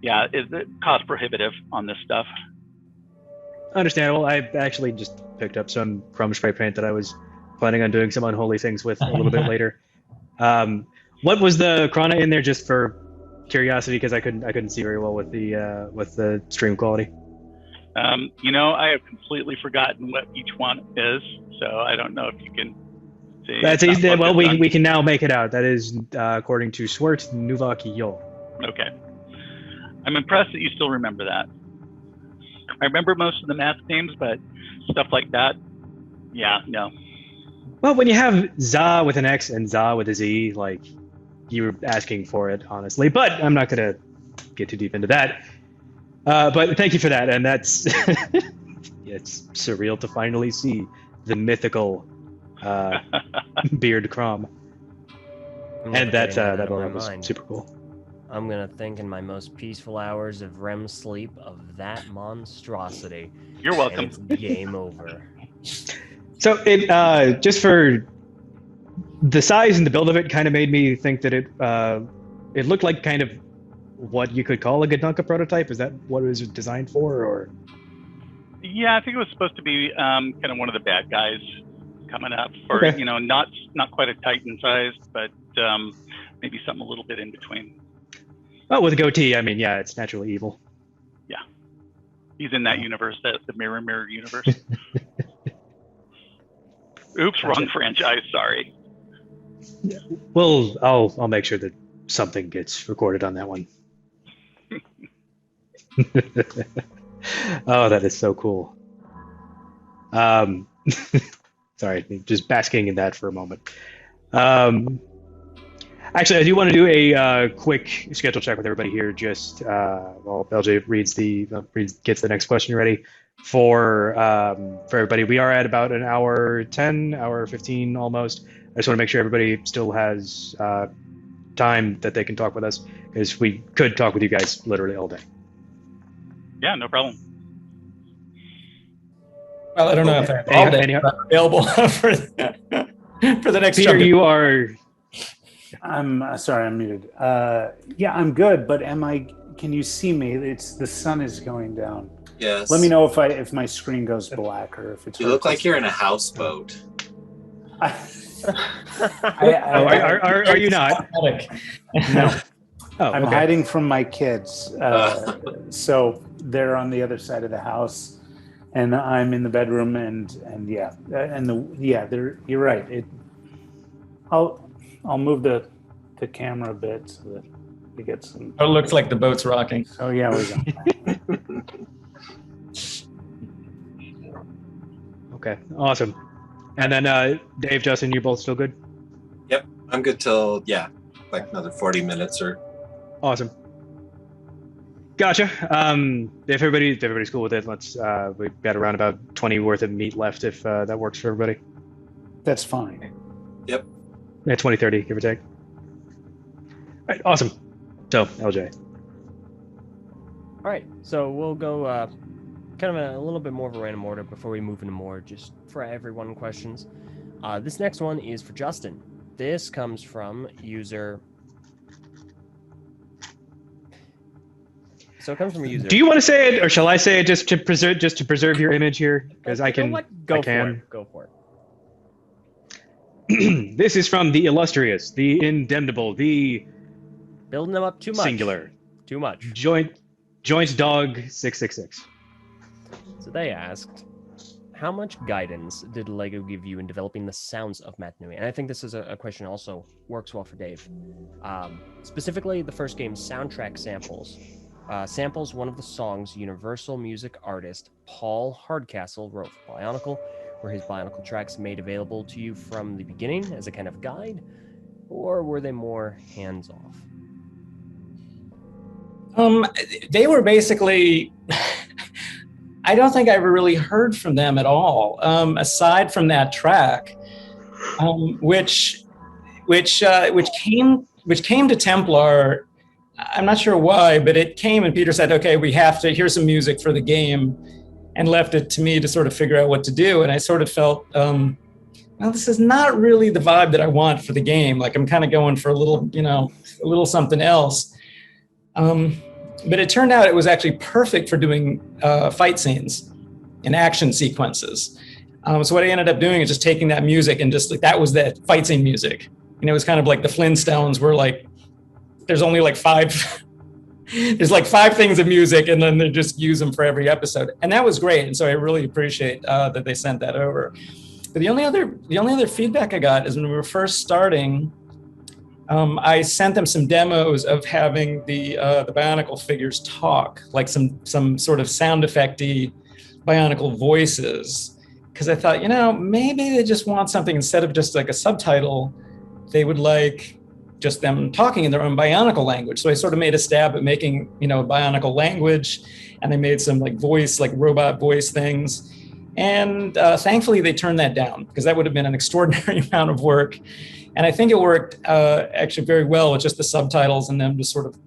Speaker 4: yeah, it's cost prohibitive on this stuff.
Speaker 1: Understandable. I actually just picked up some chrome spray paint that I was planning on doing some unholy things with a little bit later. What was the Krana in there, just for curiosity, because I couldn't see very well with the stream quality.
Speaker 4: I have completely forgotten what each one is, so I don't know if you can see.
Speaker 1: That's easy. Well, we can now make it out. That is according to Swart Nuvaki Yo.
Speaker 4: Okay. I'm impressed that you still remember that. I remember most of the math names, but stuff like that, yeah, no.
Speaker 1: Well, when you have Za with an X and Za with a Z, like, you were asking for it, honestly. But I'm not going to get too deep into that. But thank you for that. And that's it's surreal to finally see the mythical Beard Crom. And that
Speaker 2: that
Speaker 1: that
Speaker 2: in my
Speaker 1: aura was
Speaker 2: mind.
Speaker 1: super cool.
Speaker 2: I'm gonna think in my most peaceful hours of REM sleep of that monstrosity.
Speaker 4: You're welcome.
Speaker 2: And it's game over.
Speaker 1: So it just for the size and the build of it kind of made me think that it looked like kind of what you could call a Godunka prototype. Is that what it was designed for, or?
Speaker 4: Yeah, I think it was supposed to be kind of one of the bad guys coming up for,
Speaker 1: Okay.
Speaker 4: not quite a Titan size, but maybe something a little bit in between.
Speaker 1: Oh, with a goatee, I mean, yeah, it's naturally evil.
Speaker 4: He's in that universe, the mirror universe. Oops, wrong franchise. Sorry.
Speaker 1: Well, I'll make sure that something gets recorded on that one. Oh, that is so cool. Sorry, just basking in that for a moment. Actually, I do want to do a quick schedule check with everybody here. Just while Eljay gets the next question ready for everybody. We are at about an hour 10, hour 15 almost. I just want to make sure everybody still has time that they can talk with us, because we could talk with you guys literally all day.
Speaker 4: Yeah, no problem.
Speaker 5: Well, I don't know if I have all day available for the next
Speaker 1: Peter,
Speaker 5: chapter.
Speaker 1: you are.
Speaker 3: I'm sorry, I'm muted. Yeah, I'm good, but can you see me? The sun is going down.
Speaker 6: Yes.
Speaker 3: Let me know if my screen goes black or if it's.
Speaker 6: You look like you're in a houseboat.
Speaker 1: Are you not?
Speaker 3: No.
Speaker 1: Oh,
Speaker 3: I'm
Speaker 1: okay.
Speaker 3: hiding from my kids. So they're on the other side of the house, and I'm in the bedroom, you're right. I'll move the camera a bit so that we get some.
Speaker 5: Oh, it looks like the boat's rocking.
Speaker 3: Oh yeah, we go.
Speaker 1: Okay, awesome. And then Dave, Justin, you both still good?
Speaker 6: Yep, I'm good till like another 40 minutes or.
Speaker 1: Awesome. Gotcha. If everybody's cool with it, let's. We've got around about 20 worth of meat left, if that works for everybody.
Speaker 3: That's fine.
Speaker 6: Yep.
Speaker 1: Yeah, 20, 30, give or take. All right, awesome. So, Eljay.
Speaker 2: All right, so we'll go kind of a little bit more of a random order before we move into more just for everyone questions. This next one is for Justin. This comes from user. So it comes from a user.
Speaker 1: Do you want to say it, or shall I say it just to preserve your image here? Because I can.
Speaker 2: Go for it.
Speaker 1: This is from the illustrious, the indemnable, the
Speaker 2: building them up too much.
Speaker 1: Singular.
Speaker 2: Too much.
Speaker 1: Joint dog 666.
Speaker 2: So they asked, how much guidance did LEGO give you in developing the sounds of Matt Nui? And I think this is a question also works well for Dave. Specifically, the first game's soundtrack samples. Samples one of the songs Universal music artist Paul Hardcastle wrote for Bionicle. Were his Bionicle tracks made available to you from the beginning as a kind of guide, or were they more hands-off?
Speaker 5: They were basically. I don't think I ever really heard from them at all, aside from that track, which came to Templar. I'm not sure why, but it came and Peter said, "Okay, here's some music for the game." And left it to me to sort of figure out what to do. And I sort of felt, well, this is not really the vibe that I want for the game. Like I'm kind of going for a little something else. But it turned out it was actually perfect for doing fight scenes and action sequences. So what I ended up doing is just taking that music and just like, that was the fight scene music. And it was kind of like the Flintstones were like, there's only like there's like 5 things of music, and then they just use them for every episode, and that was great. And so I really appreciate that they sent that over. But the only other feedback I got is when we were first starting, I sent them some demos of having the Bionicle figures talk, like some sort of sound effecty Bionicle voices, because I thought, maybe they just want something instead of just like a subtitle, they would like just them talking in their own Bionicle language. So I sort of made a stab at making, a Bionicle language, and I made some like robot voice things. And thankfully, they turned that down because that would have been an extraordinary amount of work. And I think it worked actually very well with just the subtitles and them just sort of,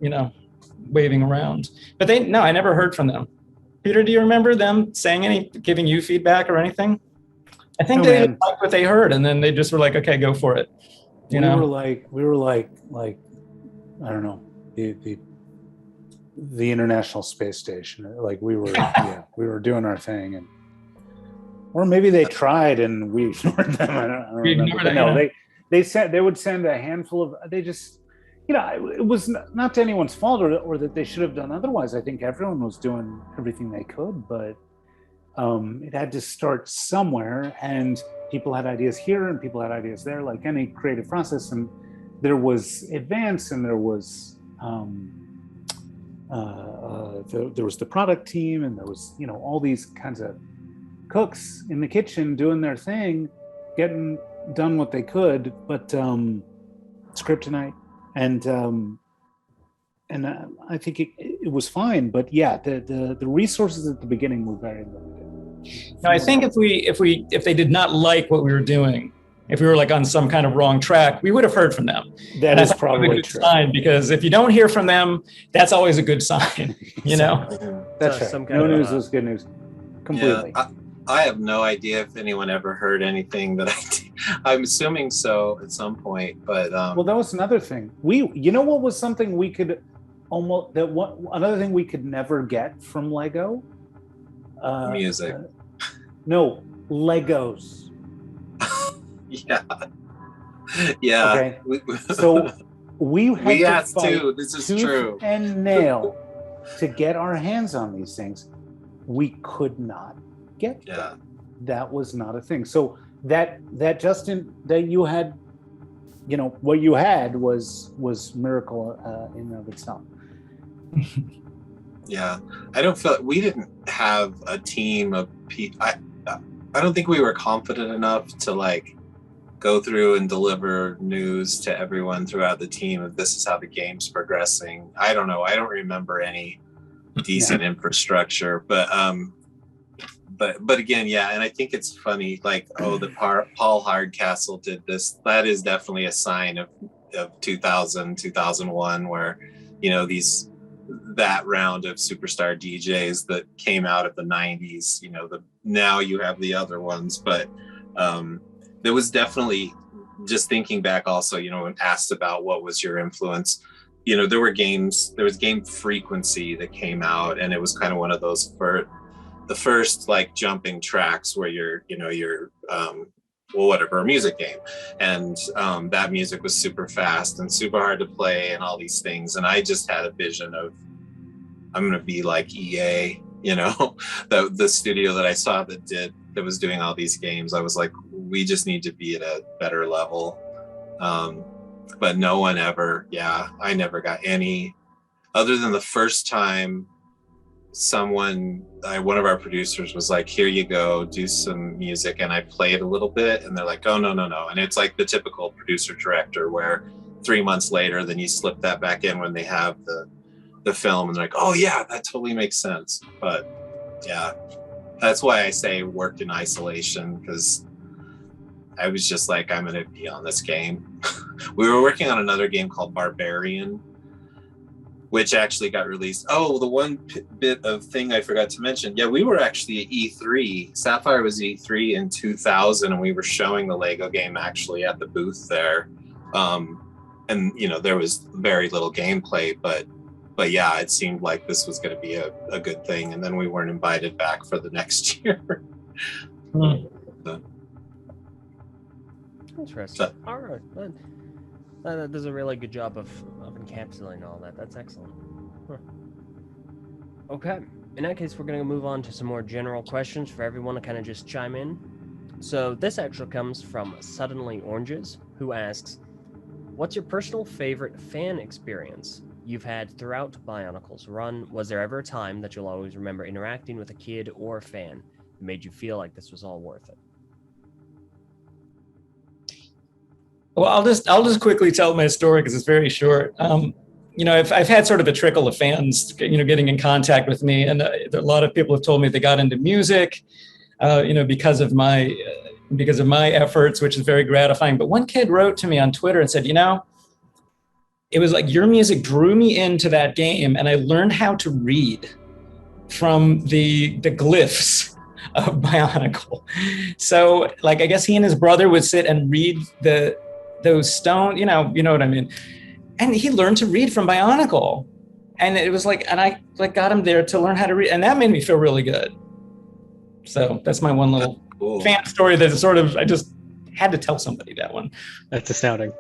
Speaker 5: waving around. But I never heard from them. Peter, do you remember them saying giving you feedback or anything? I think they liked what they heard, and then they just were like, "Okay, go for it."
Speaker 3: We were like, I don't know, the International Space Station. Like we were doing our thing, or maybe they tried and we ignored them. I don't remember. But no, they would send a handful of. They just, it was not to anyone's fault or that they should have done otherwise. I think everyone was doing everything they could, but it had to start somewhere, and people had ideas here and people had ideas there, like any creative process. And there was advance, and there was there was the product team, and there was all these kinds of cooks in the kitchen doing their thing, getting done what they could, but Scriptonite and I think it was fine, but yeah, the resources at the beginning were very limited.
Speaker 5: Now, I think if they did not like what we were doing, if we were like on some kind of wrong track, we would have heard from them.
Speaker 3: That's probably a good
Speaker 5: sign, because if you don't hear from them, that's always a good sign.
Speaker 3: That's right. No news is good news. Completely.
Speaker 6: Yeah, I have no idea if anyone ever heard anything that I did. I'm assuming so at some point, but
Speaker 3: well, that was another thing. What was something we could another thing we could never get from Lego?
Speaker 6: Music.
Speaker 3: No, Legos.
Speaker 6: Yeah.
Speaker 3: Okay. So we had to fight
Speaker 6: too. This is true.
Speaker 3: And nail to get our hands on these things. We could not get them. That was not a thing. So that you had, what you had was miracle in and of itself.
Speaker 6: Yeah, I don't feel we didn't have a team of people. I don't think we were confident enough to go through and deliver news to everyone throughout the team of this is how the game's progressing. I don't know. I don't remember any decent infrastructure, but again, yeah. And I think it's funny, the Paul Hardcastle did this. That is definitely a sign of 2000, 2001, where, that round of superstar DJs that came out of the 90s, now you have the other ones, but there was definitely, just thinking back also, when asked about what was your influence, there was game Frequency that came out, and it was kind of one of those the first jumping tracks where you're a music game, and that music was super fast and super hard to play and all these things, and I just had a vision of I'm gonna be like EA, the studio that I saw that was doing all these games. I was like, we just need to be at a better level, but no one ever. I never got any, other than the first time one of our producers was like, here you go, do some music, and I played a little bit, and they're like, oh no, and it's like the typical producer director where 3 months later then you slip that back in when they have the film, and they're like, oh yeah, that totally makes sense. But yeah, that's why I say worked in isolation, because I was just like, I'm gonna be on this game. We were working on another game called Barbarian, which actually got released. Oh, the one bit of thing I forgot to mention. Yeah, we were actually at E3. Sapphire was E3 in 2000, and we were showing the Lego game actually at the booth there. And there was very little gameplay, but yeah, it seemed like this was going to be a good thing. And then we weren't invited back for the next year.
Speaker 2: Interesting. All right. That does a really good job of encapsulating all that. That's excellent. Huh. Okay. In that case, we're going to move on to some more general questions for everyone to kind of just chime in. So this actually comes from Suddenly Oranges, who asks, what's your personal favorite fan experience you've had throughout Bionicles run? Was there ever a time that you'll always remember interacting with a kid or a fan that made you feel like this was all worth it?
Speaker 5: Well, I'll just quickly tell my story because it's very short. I've had sort of a trickle of fans, getting in contact with me, and a lot of people have told me they got into music. because of my efforts, which is very gratifying. But one kid wrote to me on Twitter and said, it was like your music drew me into that game, and I learned how to read from the glyphs of Bionicle. So, like, I guess he and his brother would sit and read those stone, you know what I mean. And he learned to read from Bionicle, and it was like, and I got him there to learn how to read, and that made me feel really good. So that's my one little fan story that sort of I just had to tell somebody that one.
Speaker 1: That's astounding.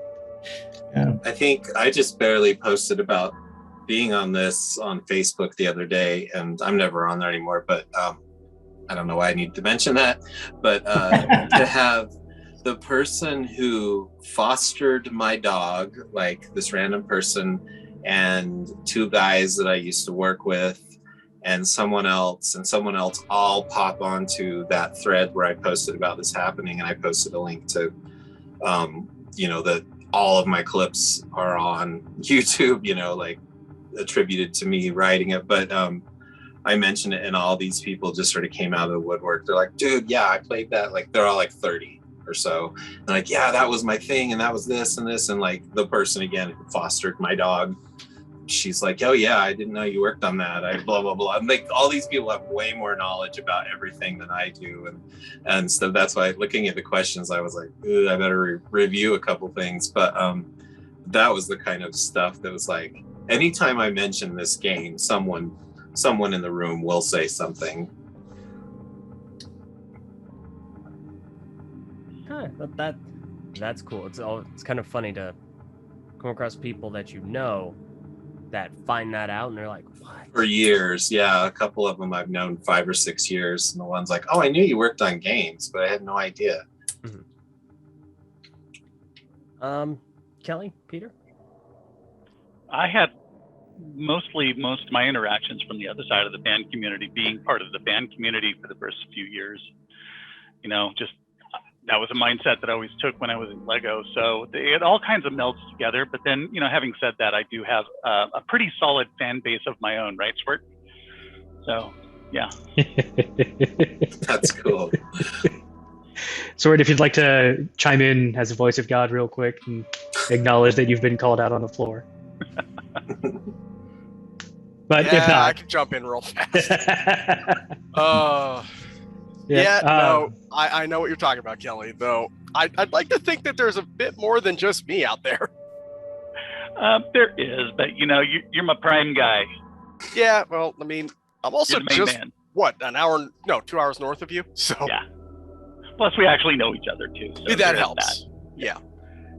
Speaker 5: Yeah.
Speaker 6: I think I just barely posted about being on this on Facebook the other day, and I'm never on there anymore, but I don't know why I need to mention that, but to have the person who fostered my dog, like this random person, and two guys that I used to work with, and someone else all pop onto that thread where I posted about this happening, and I posted a link to, that all of my clips are on YouTube, like attributed to me writing it. But I mentioned it, and all these people just sort of came out of the woodwork. They're like, dude, yeah, I played that. Like, they're all like 30 or so. And like, yeah, that was my thing, and that was this and this. And like the person again who fostered my dog, she's like, oh yeah, I didn't know you worked on that. I blah blah blah. And like all these people have way more knowledge about everything than I do, and so that's why looking at the questions, I was like, I better review a couple things. But that was the kind of stuff that was like, anytime I mention this game, someone in the room will say something.
Speaker 2: Huh, that's cool. It's kind of funny to come across people that that find that out, and they're like, what?
Speaker 6: For years, yeah. A couple of them I've known 5 or 6 years, and the one's like, oh, I knew you worked on games, but I had no idea.
Speaker 2: Mm-hmm. Kelly, Peter?
Speaker 4: I had most of my interactions from the other side of the band community, being part of the band community for the first few years. Just that was a mindset that I always took when I was in Lego. So it all kinds of melds together. But then, having said that, I do have a pretty solid fan base of my own, right, Squirt? So, yeah.
Speaker 6: That's cool.
Speaker 1: Sword, if you'd like to chime in as a voice of God real quick and acknowledge that you've been called out on the floor. But
Speaker 7: yeah,
Speaker 1: if not,
Speaker 7: I can jump in real fast. No, I know what you're talking about, Kelly, though. I'd like to think that there's a bit more than just me out there.
Speaker 4: There is, but you're my prime guy.
Speaker 7: Yeah, well, I mean, I'm also just,
Speaker 4: man.
Speaker 7: 2 hours north of you? So
Speaker 4: yeah. Plus, we actually know each other, too. So
Speaker 7: that helps. Yeah.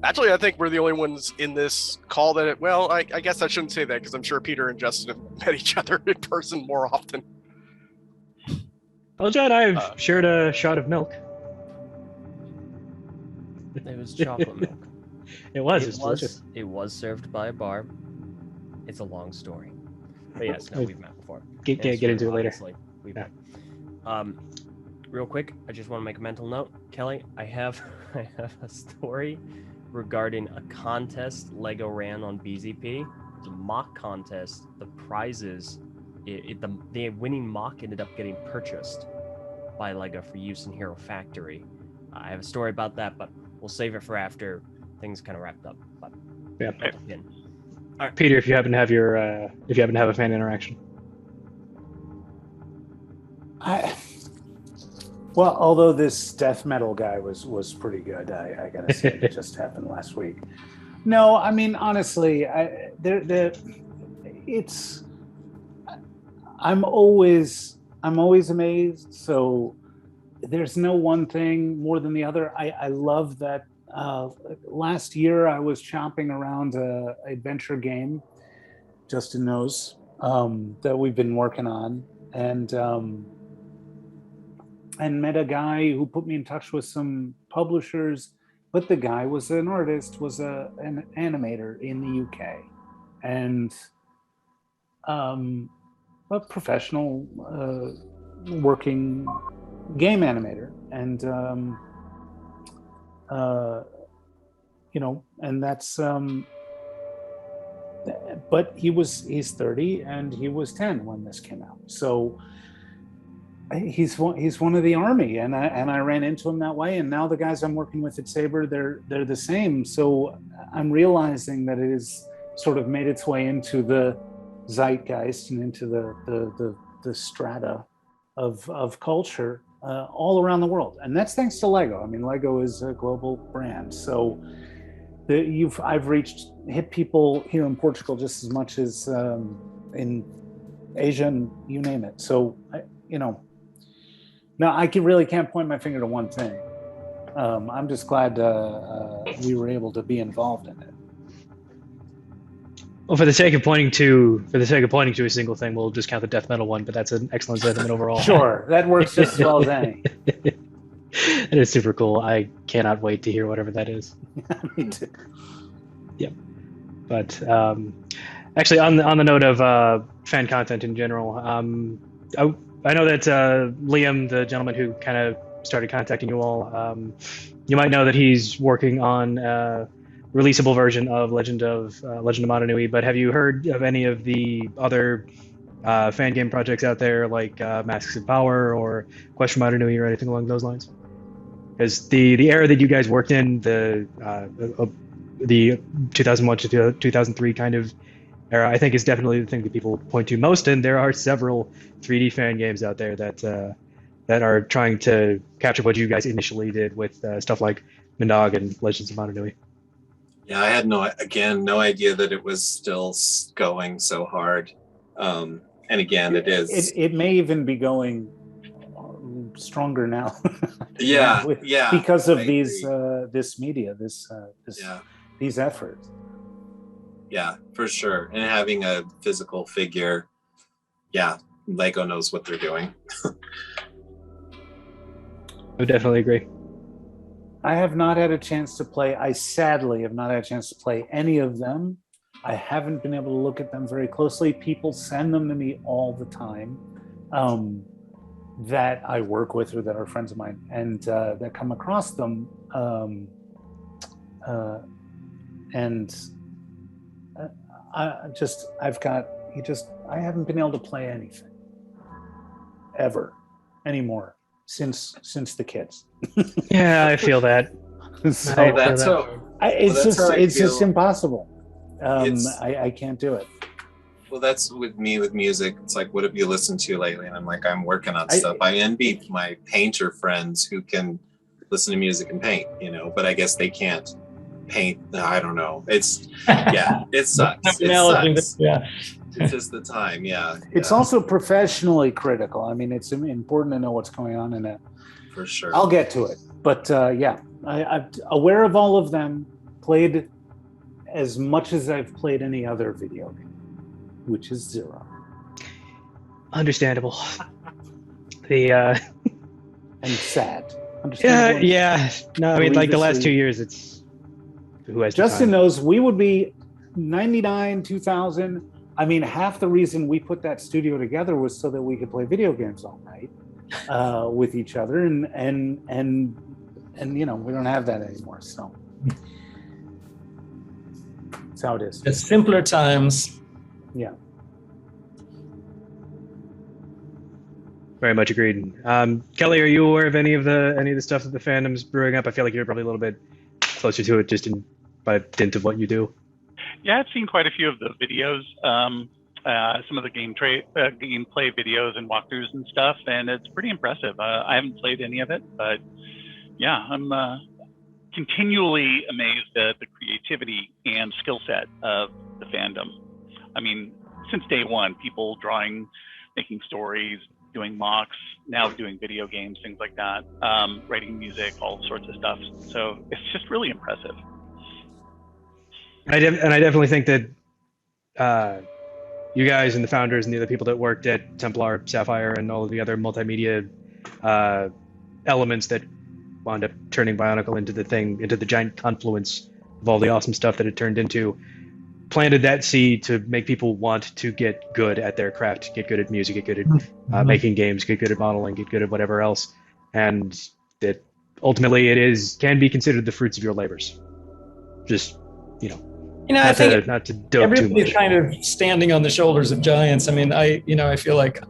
Speaker 7: Actually, I think we're the only ones in this call that, I guess I shouldn't say that, because I'm sure Peter and Justin have met each other in person more often.
Speaker 1: Eljay and I have shared a shot of milk.
Speaker 2: It was chocolate milk.
Speaker 1: It was delicious.
Speaker 2: It was served by a bar. It's a long story. But yes, we've met before.
Speaker 1: Get into it later.
Speaker 2: We've met. Real quick, I just want to make a mental note. Kelly, I have a story regarding a contest Lego ran on BZP. It's a mock contest. The prizes, the winning mock ended up getting purchased by Lego for use in Hero Factory. I have a story about that, but we'll save it for after things kind of wrapped up. But
Speaker 1: yeah.
Speaker 2: All right.
Speaker 1: Peter, if you happen to have a fan interaction.
Speaker 3: Well, although this death metal guy was pretty good, I gotta say, it just happened last week. No, I mean, honestly, I'm always amazed. So there's no one thing more than the other. I love that. Last year I was chomping around a adventure game, Justin knows, that we've been working on, and met a guy who put me in touch with some publishers, but the guy was an artist, was an animator in the UK, and a professional working game animator, and and that's but he's 30 and he was 10 when this came out. So He's one of the army, and I ran into him that way. And now the guys I'm working with at Saber, they're the same. So I'm realizing that it has sort of made its way into the zeitgeist and into the strata of culture all around the world. And that's thanks to Lego. I mean, Lego is a global brand. So I've hit people here in Portugal just as much as in Asia and you name it. So no, I really can't point my finger to one thing. I'm just glad we were able to be involved in it.
Speaker 1: Well, for the sake of pointing to a single thing, we'll just count the death metal one. But that's an excellent sentiment overall.
Speaker 3: Sure, that works just as well as any.
Speaker 1: It is super cool. I cannot wait to hear whatever that is.
Speaker 3: Me too.
Speaker 1: Yep. But actually, on the note of fan content in general, I know that Liam, the gentleman who kind of started contacting you all, you might know that he's working on a releasable version of Legend of Mananui. But have you heard of any of the other fan game projects out there, like Masks of Power or Quest for Mananui or anything along those lines? Because the era that you guys worked in, the 2001 to 2003 kind of era, I think is definitely the thing that people point to most. And there are several 3D fan games out there that are trying to capture what you guys initially did with stuff like Mindag and Legends of Mananui.
Speaker 6: Yeah, I had no idea that it was still going so hard. And again, it is.
Speaker 3: It may even be going stronger now.
Speaker 6: Yeah,
Speaker 3: because of this media, these efforts.
Speaker 6: Yeah, for sure. And having a physical figure, yeah, Lego knows what they're doing.
Speaker 1: I would definitely agree.
Speaker 3: I have not had a chance to play. I sadly have not had a chance to play any of them. I haven't been able to look at them very closely. People send them to me all the time that I work with or that are friends of mine, and that come across them. I haven't been able to play anything ever anymore since the kids.
Speaker 1: Yeah, I feel that.
Speaker 3: It's just impossible. I can't do it.
Speaker 6: Well, that's with me with music. It's like, what have you listened to lately? And I'm like, I'm working on stuff. I envy my painter friends who can listen to music and paint, but I guess they can't paint. I don't know. It sucks. It sucks.
Speaker 5: Yeah.
Speaker 6: It's just the time. Yeah.
Speaker 3: It's also professionally critical. I mean, it's important to know what's going on in it.
Speaker 6: For sure.
Speaker 3: I'll get to it. But I'm aware of all of them, played as much as I've played any other video game, which is 0.
Speaker 1: Understandable. And
Speaker 3: sad.
Speaker 1: Yeah. No, I mean, like the last 2 years, it's who has
Speaker 3: Justin knows we would be 99, 2000. I mean, half the reason we put that studio together was so that we could play video games all night with each other, and we don't have that anymore. So that's how it is.
Speaker 5: It's simpler times.
Speaker 3: Yeah.
Speaker 1: Very much agreed. Kelly, are you aware of any of the stuff that the fandom's brewing up? I feel like you're probably a little bit closer to it just by dint of what you do.
Speaker 4: Yeah, I've seen quite a few of the videos, some of the gameplay videos and walkthroughs and stuff, and it's pretty impressive. I haven't played any of it, but yeah, I'm continually amazed at the creativity and skill set of the fandom. I mean, since day one, people drawing, making stories, doing mocks, now doing video games, things like that, writing music, all sorts of stuff. So it's just really impressive.
Speaker 1: I definitely think that you guys and the founders and the other people that worked at Templar, Sapphire, and all of the other multimedia elements that wound up turning Bionicle into the giant confluence of all the awesome stuff that it turned into, planted that seed to make people want to get good at their craft, get good at music, get good at making games, get good at modeling, get good at whatever else, and that ultimately can be considered the fruits of your labors. Just
Speaker 5: I think
Speaker 1: not to dope too
Speaker 5: everybody's
Speaker 1: much.
Speaker 5: kind of standing on the shoulders of giants. I mean, I feel like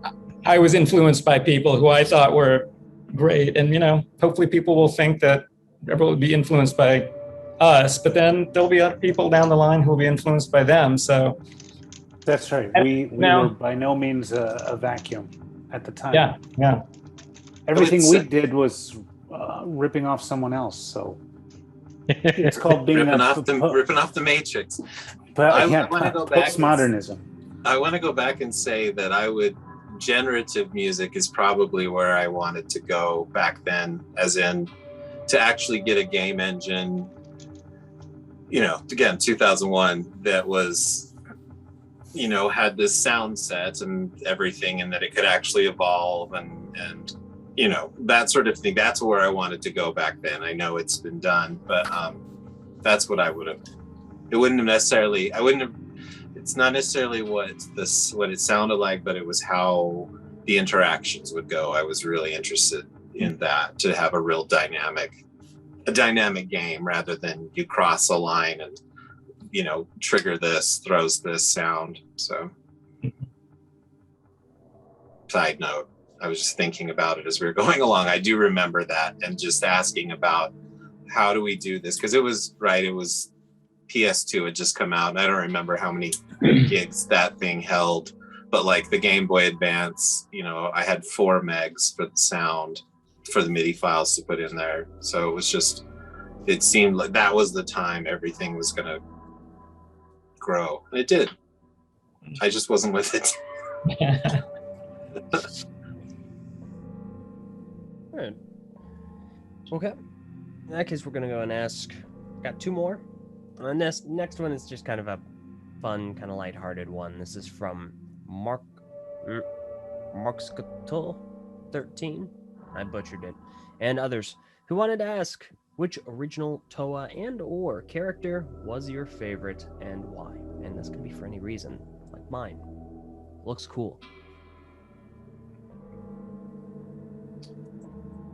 Speaker 5: I was influenced by people who I thought were great. And, hopefully people will think that everyone will be influenced by us, but then there'll be other people down the line who will be influenced by them. So
Speaker 3: that's right. We were by no means a vacuum at the time.
Speaker 5: Yeah.
Speaker 3: Everything we did was ripping off someone else. So it's called being
Speaker 6: ripping off the Matrix.
Speaker 3: But
Speaker 6: I want to go back.
Speaker 3: Postmodernism.
Speaker 6: I want to go back and say that generative music is probably where I wanted to go back then, as in to actually get a game engine, again, 2001, that was, had this sound set and everything, and that it could actually evolve and that sort of thing. That's where I wanted to go back then. I know it's been done, but that's what I would have. It wouldn't have necessarily. It's not necessarily what it sounded like, but it was how the interactions would go. I was really interested in that, to have a real dynamic game rather than you cross a line and trigger this, throws this sound. So side note, I was just thinking about it as we were going along. I do remember that, and just asking about how do we do this, because it was PS2 had just come out, and I don't remember how many gigs that thing held, but like the Game Boy Advance, I had 4 megs for the sound, for the MIDI files to put in there. So it seemed like that was the time everything was going to grow. And it did. I just wasn't with it.
Speaker 2: All right. Okay. In that case, we're going to go and ask. Got 2 more. And this next one is just kind of a fun, kind of lighthearted one. This is from Markskutul 13. I butchered it. And others who wanted to ask which original Toa and or character was your favorite and why. And this can be for any reason, like mine. Looks cool.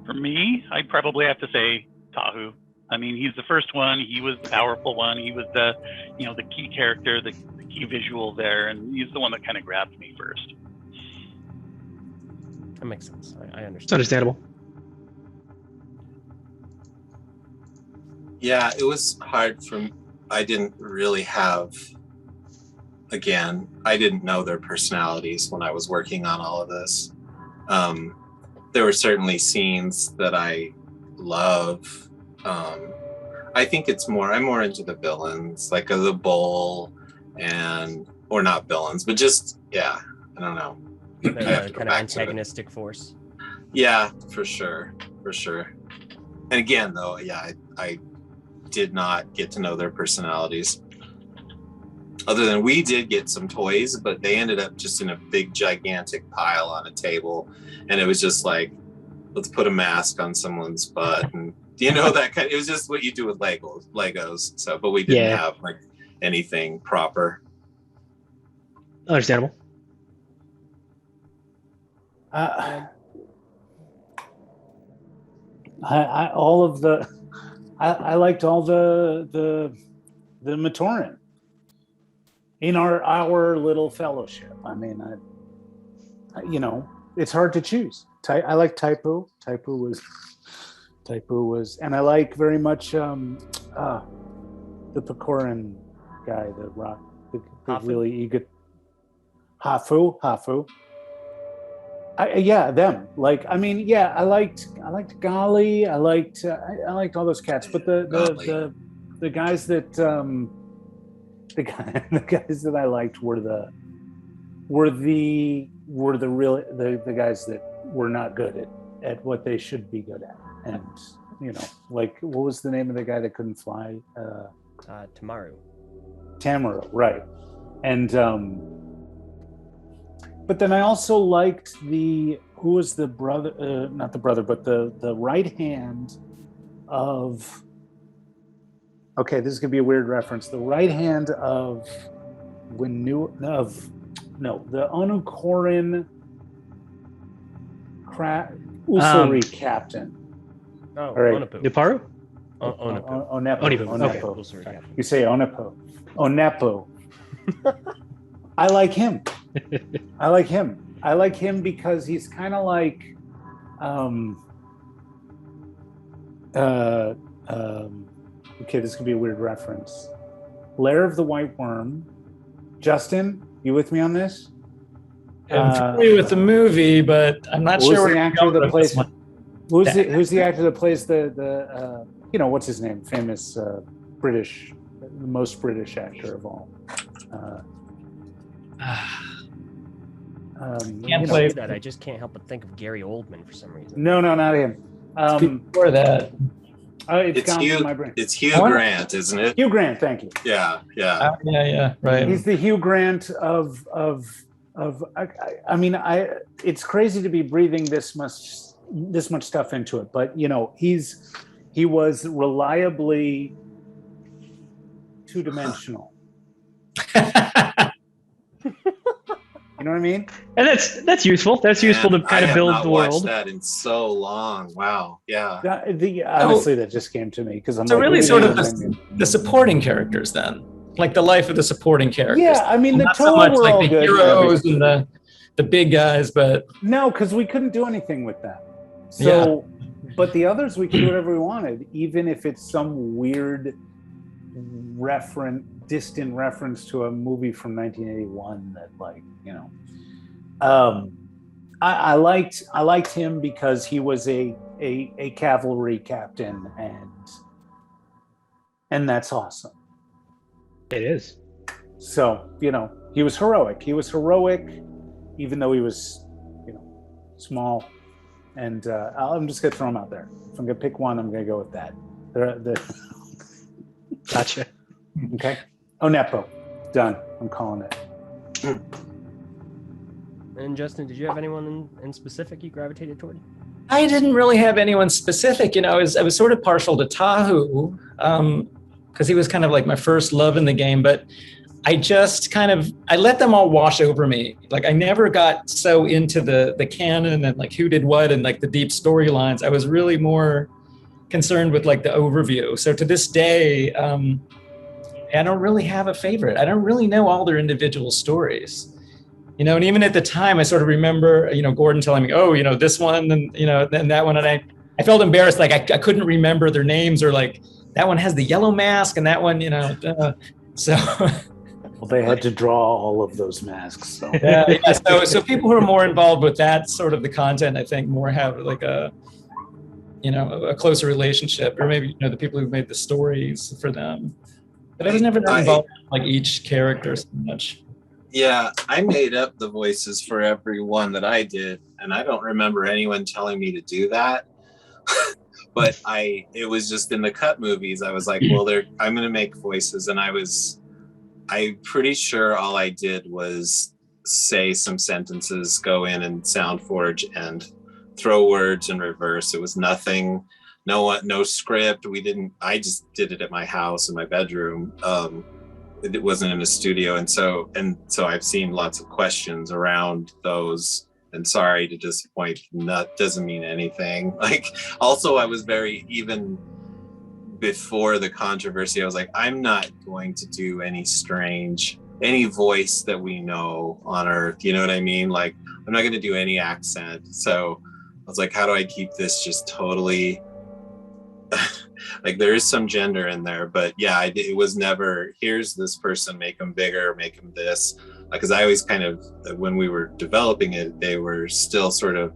Speaker 4: For me, I'd probably have to say Tahu. I mean, he's the first one. He was the powerful one. He was the key character, the key visual there, and he's the one that kind of grabbed me first.
Speaker 2: That makes sense. I understand.
Speaker 1: It's understandable.
Speaker 6: Yeah, it was hard I didn't really have, again, I didn't know their personalities when I was working on all of this. There were certainly scenes that I love. I think I'm more into the villains, like the bull, or not villains, but just, I don't know.
Speaker 2: The kind of antagonistic force.
Speaker 6: Yeah, for sure. And again, though, I did not get to know their personalities. Other than we did get some toys, but they ended up just in a big, gigantic pile on a table. And it was just like, let's put a mask on someone's butt. And it was just what you do with Legos. So, but we didn't have like anything proper.
Speaker 1: Understandable.
Speaker 3: I liked all the Matoran in our little fellowship. I mean, it's hard to choose. I like Taipu. Taipu was, and I like very much the Pecoran guy, the rock, the really eager Hafu. Them. Like, I mean, I liked Gali. I liked all those cats, but the guys that the guys that I liked were the guys that were not good at what they should be good at. And like, what was the name of the guy that couldn't fly? Tamaru, right. And but then I also liked who was the brother, not the brother, but the right hand of, okay, this is gonna be a weird reference. The right hand of the Onukoran Usuri captain.
Speaker 2: Oh,
Speaker 3: right.
Speaker 2: Onepu.
Speaker 1: Niparu?
Speaker 3: Onepu.
Speaker 2: Okay.
Speaker 3: You say Onepu. I like him. I like him because he's kind of like, okay, this could be a weird reference. Lair of the White Worm. Justin, you with me on this?
Speaker 5: I'm familiar with the movie, but I'm not sure.
Speaker 3: Who's the actor that plays? Who's the actor that plays the what's his name? Famous British, the most British actor of all.
Speaker 2: Can't play that. I just can't help but think of Gary Oldman for some reason.
Speaker 3: No, not him.
Speaker 5: Before that,
Speaker 3: it's gone from my brain.
Speaker 6: It's Hugh Grant, isn't it?
Speaker 3: Hugh Grant, thank you.
Speaker 6: Yeah.
Speaker 5: Yeah, right.
Speaker 3: He's the Hugh Grant of. I mean, it's crazy to be breathing this much stuff into it, but he was reliably two-dimensional. You know what I mean?
Speaker 1: And that's useful. That's useful to kind of build the world.
Speaker 6: I have not watched that in so long. Wow. Yeah.
Speaker 3: Honestly, that just came to me because I'm.
Speaker 5: So really, sort of the supporting characters, then, like the life of the supporting characters.
Speaker 3: Yeah, I mean,
Speaker 5: not so much like the heroes and the big guys, but
Speaker 3: no, because we couldn't do anything with that. So, but the others, we could do whatever we wanted, even if it's some weird distant reference to a movie from 1981 that, I liked him because he was a cavalry captain, and that's awesome.
Speaker 1: It is.
Speaker 3: So, he was heroic. He was heroic, even though he was, small. And I'm just gonna throw him out there. If I'm gonna pick one, I'm gonna go with that.
Speaker 1: Gotcha.
Speaker 3: Okay. Onepo. Done. I'm calling it.
Speaker 2: And Justin, did you have anyone in specific you gravitated toward?
Speaker 5: I didn't really have anyone specific. I was sort of partial to Tahu, because he was kind of like my first love in the game, but I just I let them all wash over me. Like, I never got so into the canon and like who did what and like the deep storylines. I was really more concerned with like the overview. So to this day, I don't really have a favorite. I don't really know all their individual stories. And even at the time, I sort of remember, Gordon telling me, oh, this one and, and that one. And I felt embarrassed. Like I couldn't remember their names, or like that one has the yellow mask and that one, so.
Speaker 3: Well, they had to draw all of those masks. So.
Speaker 5: So people who are more involved with that sort of the content, I think, more have like a closer relationship, or maybe the people who made the stories for them. But I was never involved in like each character so much.
Speaker 6: Yeah, I made up the voices for every one that I did, and I don't remember anyone telling me to do that. But it was just in the cut movies. I was like, well, I'm going to make voices, and I'm pretty sure all I did was say some sentences, go in and sound forge and throw words in reverse. It was nothing, no script. I just did it at my house in my bedroom. It wasn't in a studio. And so I've seen lots of questions around those, and sorry to disappoint, that doesn't mean anything. Like, also I was even before the controversy, I was like, I'm not going to do any voice that we know on Earth. You know what I mean? Like, I'm not going to do any accent. So I was like, how do I keep this just totally, like, there is some gender in there, but yeah, it was never, here's this person, make them bigger, make them this. Because I always kind of, when we were developing it, they were still sort of,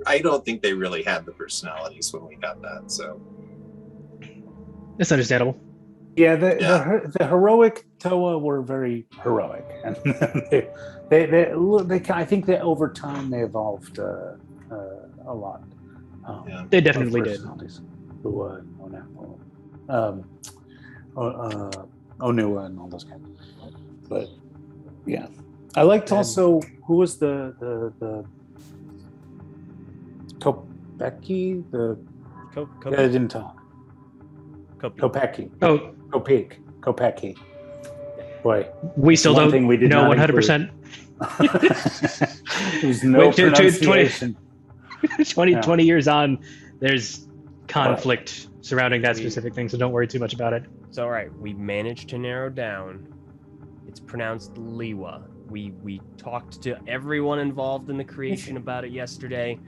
Speaker 6: I don't think they really had the personalities when we got that. So.
Speaker 1: It's understandable.
Speaker 3: Yeah, the heroic Toa were very heroic, and they I think that over time they evolved a lot.
Speaker 1: They definitely did.
Speaker 3: Lua, Onua, and all those kinds. But yeah, I liked also who was the Kopeki, the guy that didn't talk. Kopeki.
Speaker 1: Oh,
Speaker 3: Kopeki. Boy,
Speaker 1: we still don't
Speaker 3: thing we did
Speaker 1: know
Speaker 3: not
Speaker 1: 100%.
Speaker 3: There's no pronunciation.
Speaker 1: 20 years on, there's conflict surrounding that specific thing, so don't worry too much about it.
Speaker 2: So, all right, we managed to narrow down. It's pronounced Liwa. We talked to everyone involved in the creation about it yesterday.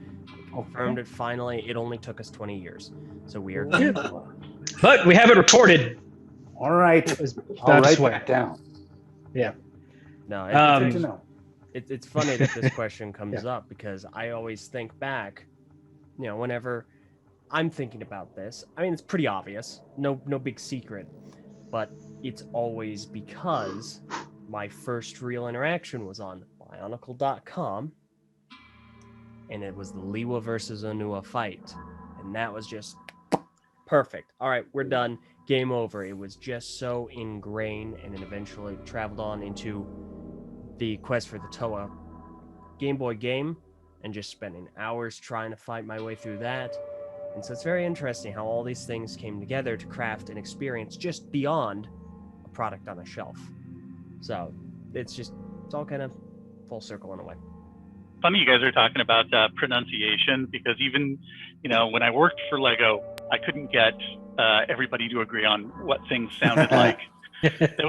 Speaker 2: Confirmed it finally. It only took us 20 years. So we are good.
Speaker 1: But we have it recorded.
Speaker 3: All right. I'll
Speaker 1: Not to
Speaker 3: write
Speaker 1: swear.
Speaker 3: that down.
Speaker 1: Yeah.
Speaker 2: No,
Speaker 3: Good to know.
Speaker 2: it's funny that this question comes up because I always think back, whenever I'm thinking about this. I mean, it's pretty obvious. No big secret. But it's always because my first real interaction was on Bionicle.com, and it was the Liwa versus Onua fight, and that was just perfect. All right, we're done. Game over. It was just so ingrained, and then eventually traveled on into the quest for the Toa Game Boy game, and just spending hours trying to fight my way through that. And so it's very interesting how all these things came together to craft an experience just beyond a product on a shelf. So it's all kind of full circle in a way.
Speaker 4: Funny you guys are talking about pronunciation, because even, when I worked for Lego, I couldn't get everybody to agree on what things sounded like. It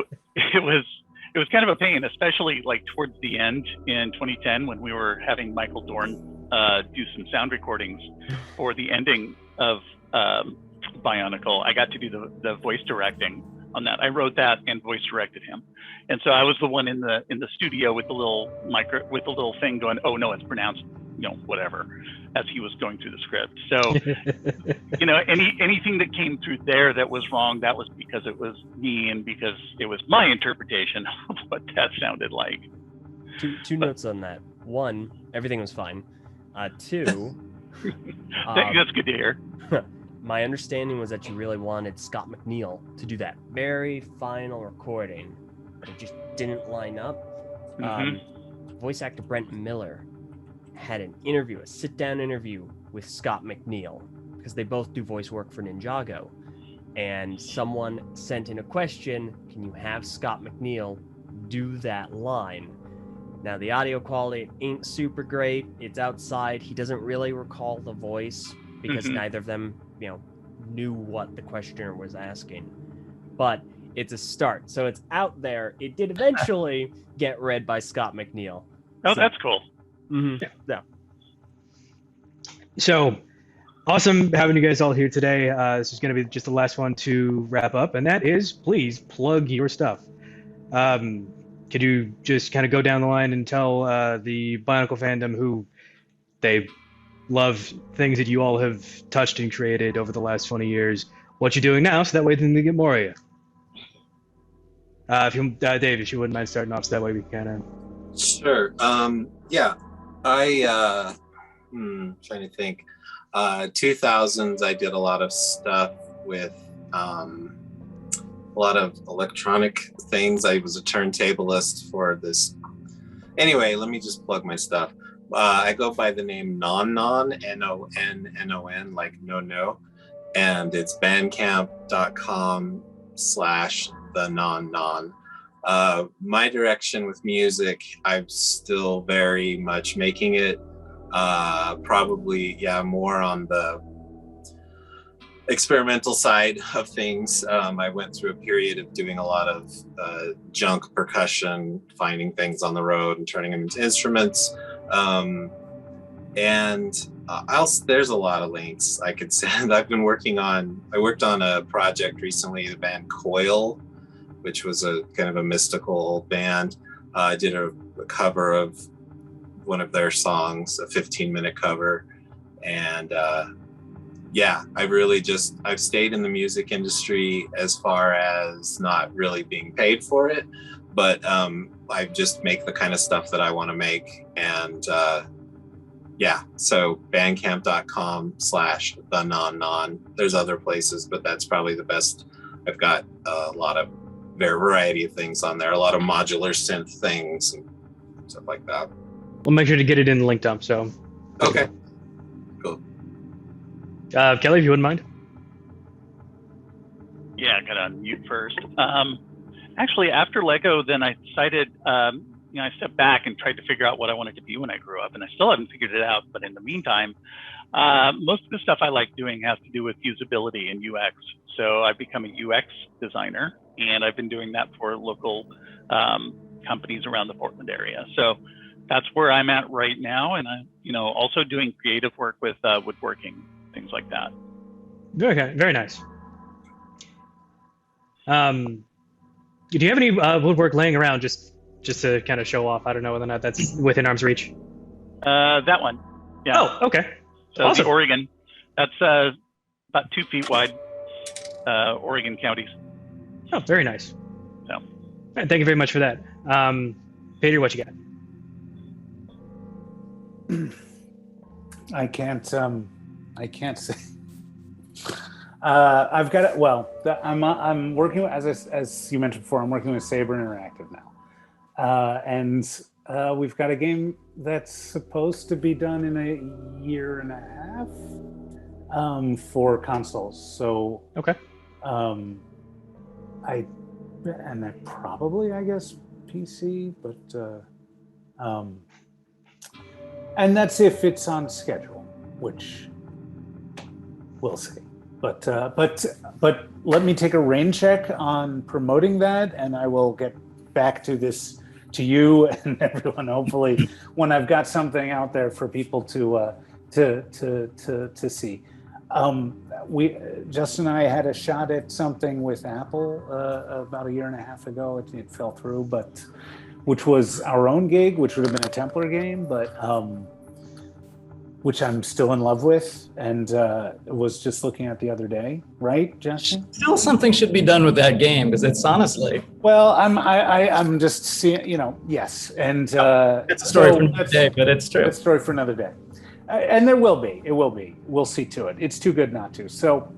Speaker 4: was kind of a pain, especially like towards the end in 2010 when we were having Michael Dorn do some sound recordings for the ending of Bionicle. I got to do the voice directing on that. I wrote that and voice directed him, and so I was the one in the studio with the little thing going, "Oh no, it's pronounced whatever," as he was going through the script. So anything that came through there that was wrong, that was because it was me and because it was my interpretation of what that sounded like.
Speaker 2: Two notes on that. One, everything was fine. Two,
Speaker 4: that's good to hear.
Speaker 2: My understanding was that you really wanted Scott McNeil to do that very final recording, but it just didn't line up. Voice actor Brent Miller had a sit-down interview with Scott McNeil, because they both do voice work for Ninjago. And someone sent in a question, can you have Scott McNeil do that line? Now, the audio quality ain't super great. It's outside. He doesn't really recall the voice because neither of them, knew what the questioner was asking. But it's a start. So it's out there. It did eventually get read by Scott McNeil.
Speaker 4: Oh, that's cool.
Speaker 2: Yeah.
Speaker 1: So awesome having you guys all here today. This is going to be just the last one to wrap up, and that is, please plug your stuff. Could you just kind of go down the line and tell the Bionicle fandom who they love things that you all have touched and created over the last 20 years, what you're doing now, so that way they get more of you. Dave, if you wouldn't mind starting off, so that way we can kind of...
Speaker 6: Sure. Trying to think. 2000s, I did a lot of stuff with a lot of electronic things. I was a turntablist for this. Anyway, let me just plug my stuff. I go by the name Non, N-O-N-N-O-N, like no, and it's bandcamp.com/the Non. My direction with music, I'm still very much making it probably more on the experimental side of things. I went through a period of doing a lot of junk percussion, finding things on the road and turning them into instruments. There's a lot of links I could send. I worked on a project recently, the band Coil, which was a kind of a mystical band. I did a cover of one of their songs, a 15-minute cover. And I've stayed in the music industry as far as not really being paid for it, but I just make the kind of stuff that I want to make. And so bandcamp.com/the There's other places, but that's probably the best. I've got a lot of variety of things on there, a lot of modular synth things and stuff like that.
Speaker 1: We'll make sure to get it in the link dump. So
Speaker 6: okay, cool.
Speaker 1: Kelly, if you wouldn't mind.
Speaker 4: Yeah, I got on mute first. Actually, after Lego, then I decided, I stepped back and tried to figure out what I wanted to be when I grew up, and I still haven't figured it out. But in the meantime, most of the stuff I like doing has to do with usability and UX. So I've become a UX designer, and I've been doing that for local companies around the Portland area. So that's where I'm at right now, and I'm also doing creative work with woodworking, things like that.
Speaker 1: Okay, very nice. Do you have any woodwork laying around just to kind of show off? I don't know whether or not that's within arm's reach.
Speaker 4: That one. Yeah.
Speaker 1: Oh, okay.
Speaker 4: So
Speaker 1: Awesome.
Speaker 4: the Oregon. That's about 2 feet wide. Oregon counties.
Speaker 1: Oh, very nice.
Speaker 4: So.
Speaker 1: All right, thank you very much for that. Peter, what you got?
Speaker 3: I can't say. I've got it. Well, I'm working as you mentioned before. I'm working with Saber Interactive now, and we've got a game that's supposed to be done in a year and a half for consoles. So
Speaker 1: Okay.
Speaker 3: I probably, I guess, PC, but and that's if it's on schedule, which we'll see. But let me take a rain check on promoting that, and I will get back to this to you and everyone. Hopefully, when I've got something out there for people to see. Justin and I had a shot at something with Apple about a year and a half ago. It fell through, but which was our own gig, which would have been a Templar game, but which I'm still in love with, and was just looking at the other day. Right, Justin?
Speaker 5: Still, something should be done with that game because it's honestly.
Speaker 3: Well, I'm just seeing, yes, and
Speaker 5: it's a story for another day, but it's true.
Speaker 3: It's a story for another day. And there will be. It will be. We'll see to it. It's too good not to. So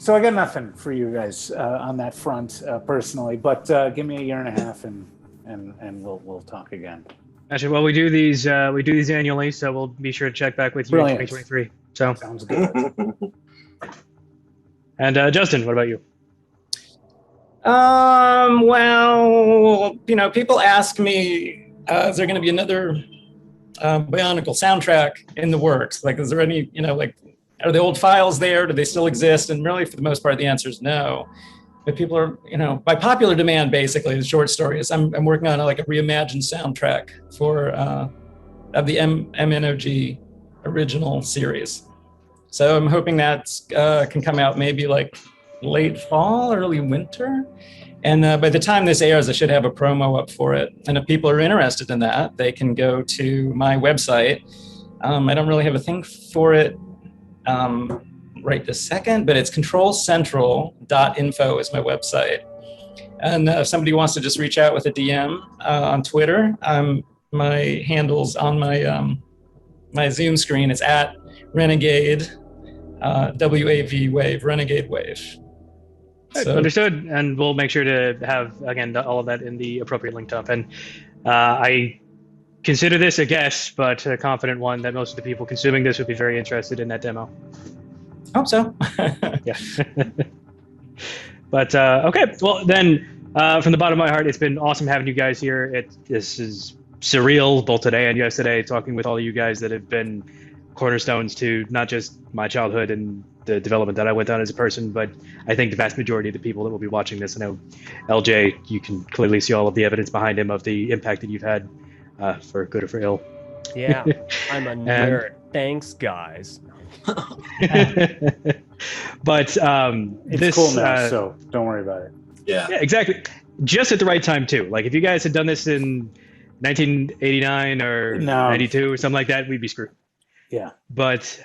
Speaker 3: I got nothing for you guys on that front personally. But give me a year and a half, and we'll talk again.
Speaker 1: Actually, well, we do these annually, so we'll be sure to check back with you in 2023. So
Speaker 3: sounds good.
Speaker 1: And Justin, what about you?
Speaker 5: Well, people ask me, is there going to be another Bionicle soundtrack in the works? Like, is there any, are the old files there? Do they still exist? And really, for the most part, the answer is no. But people are, by popular demand, basically, the short story is I'm working on a reimagined soundtrack for of the MNOG original series. So I'm hoping that can come out maybe late fall, early winter. And by the time this airs, I should have a promo up for it. And if people are interested in that, they can go to my website. I don't really have a thing for it right this second, but it's controlcentral.info is my website. And if somebody wants to just reach out with a DM on Twitter, my handle's on my my Zoom screen. It's at Renegade, WAV Wave, Renegade Wave.
Speaker 1: So, understood, and we'll make sure to have, again, all of that in the appropriate link up. And I consider this a guess, but a confident one, that most of the people consuming this would be very interested in that demo.
Speaker 5: Hope so.
Speaker 1: Yeah. But okay, well then, from the bottom of my heart, it's been awesome having you guys here. This is surreal, both today and yesterday, talking with all of you guys that have been cornerstones to not just my childhood and the development that I went on as a person, but I think the vast majority of the people that will be watching this. I know Eljay, you can clearly see all of the evidence behind him of the impact that you've had, for good or for ill.
Speaker 2: Yeah, I'm a nerd. Thanks, guys.
Speaker 1: But
Speaker 3: it's cool now, so don't worry about it.
Speaker 6: Yeah,
Speaker 1: exactly. Just at the right time too. Like if you guys had done this in 1989 or 92 or something like that, we'd be screwed.
Speaker 3: Yeah.
Speaker 1: But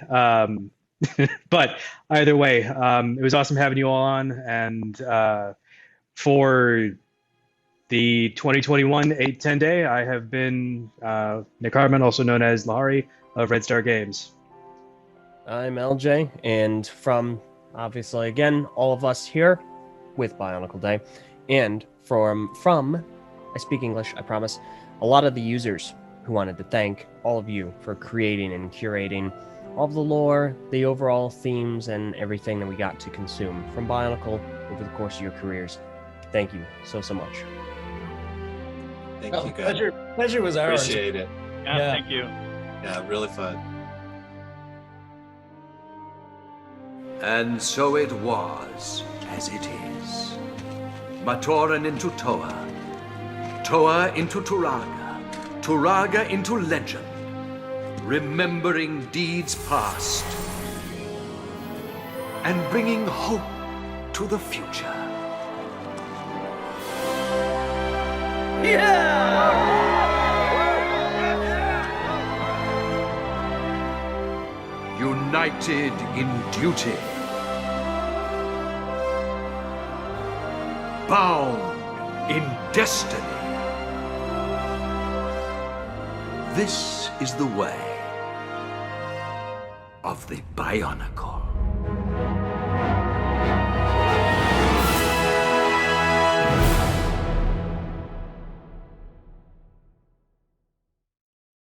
Speaker 1: but either way, it was awesome having you all on, and for the 2021 810 day, I have been Nick Hartman, also known as Lehari of Red Star Games.
Speaker 2: I'm Eljay, and from, obviously, again, all of us here with Bionicle Day, and from I speak English, I promise, a lot of the users who wanted to thank all of you for creating and curating all of the lore, the overall themes, and everything that we got to consume from Bionicle over the course of your careers. Thank you so much.
Speaker 6: Thank you, guys.
Speaker 5: Pleasure was ours.
Speaker 6: Appreciate it.
Speaker 4: Yeah, thank you.
Speaker 6: Yeah, really fun.
Speaker 8: And so it was, as it is. Matoran into Toa Toa into Turaga, Turaga into legend, remembering deeds past, and bringing hope to the future. United in duty, bound in destiny. This is the way of the Bionicle.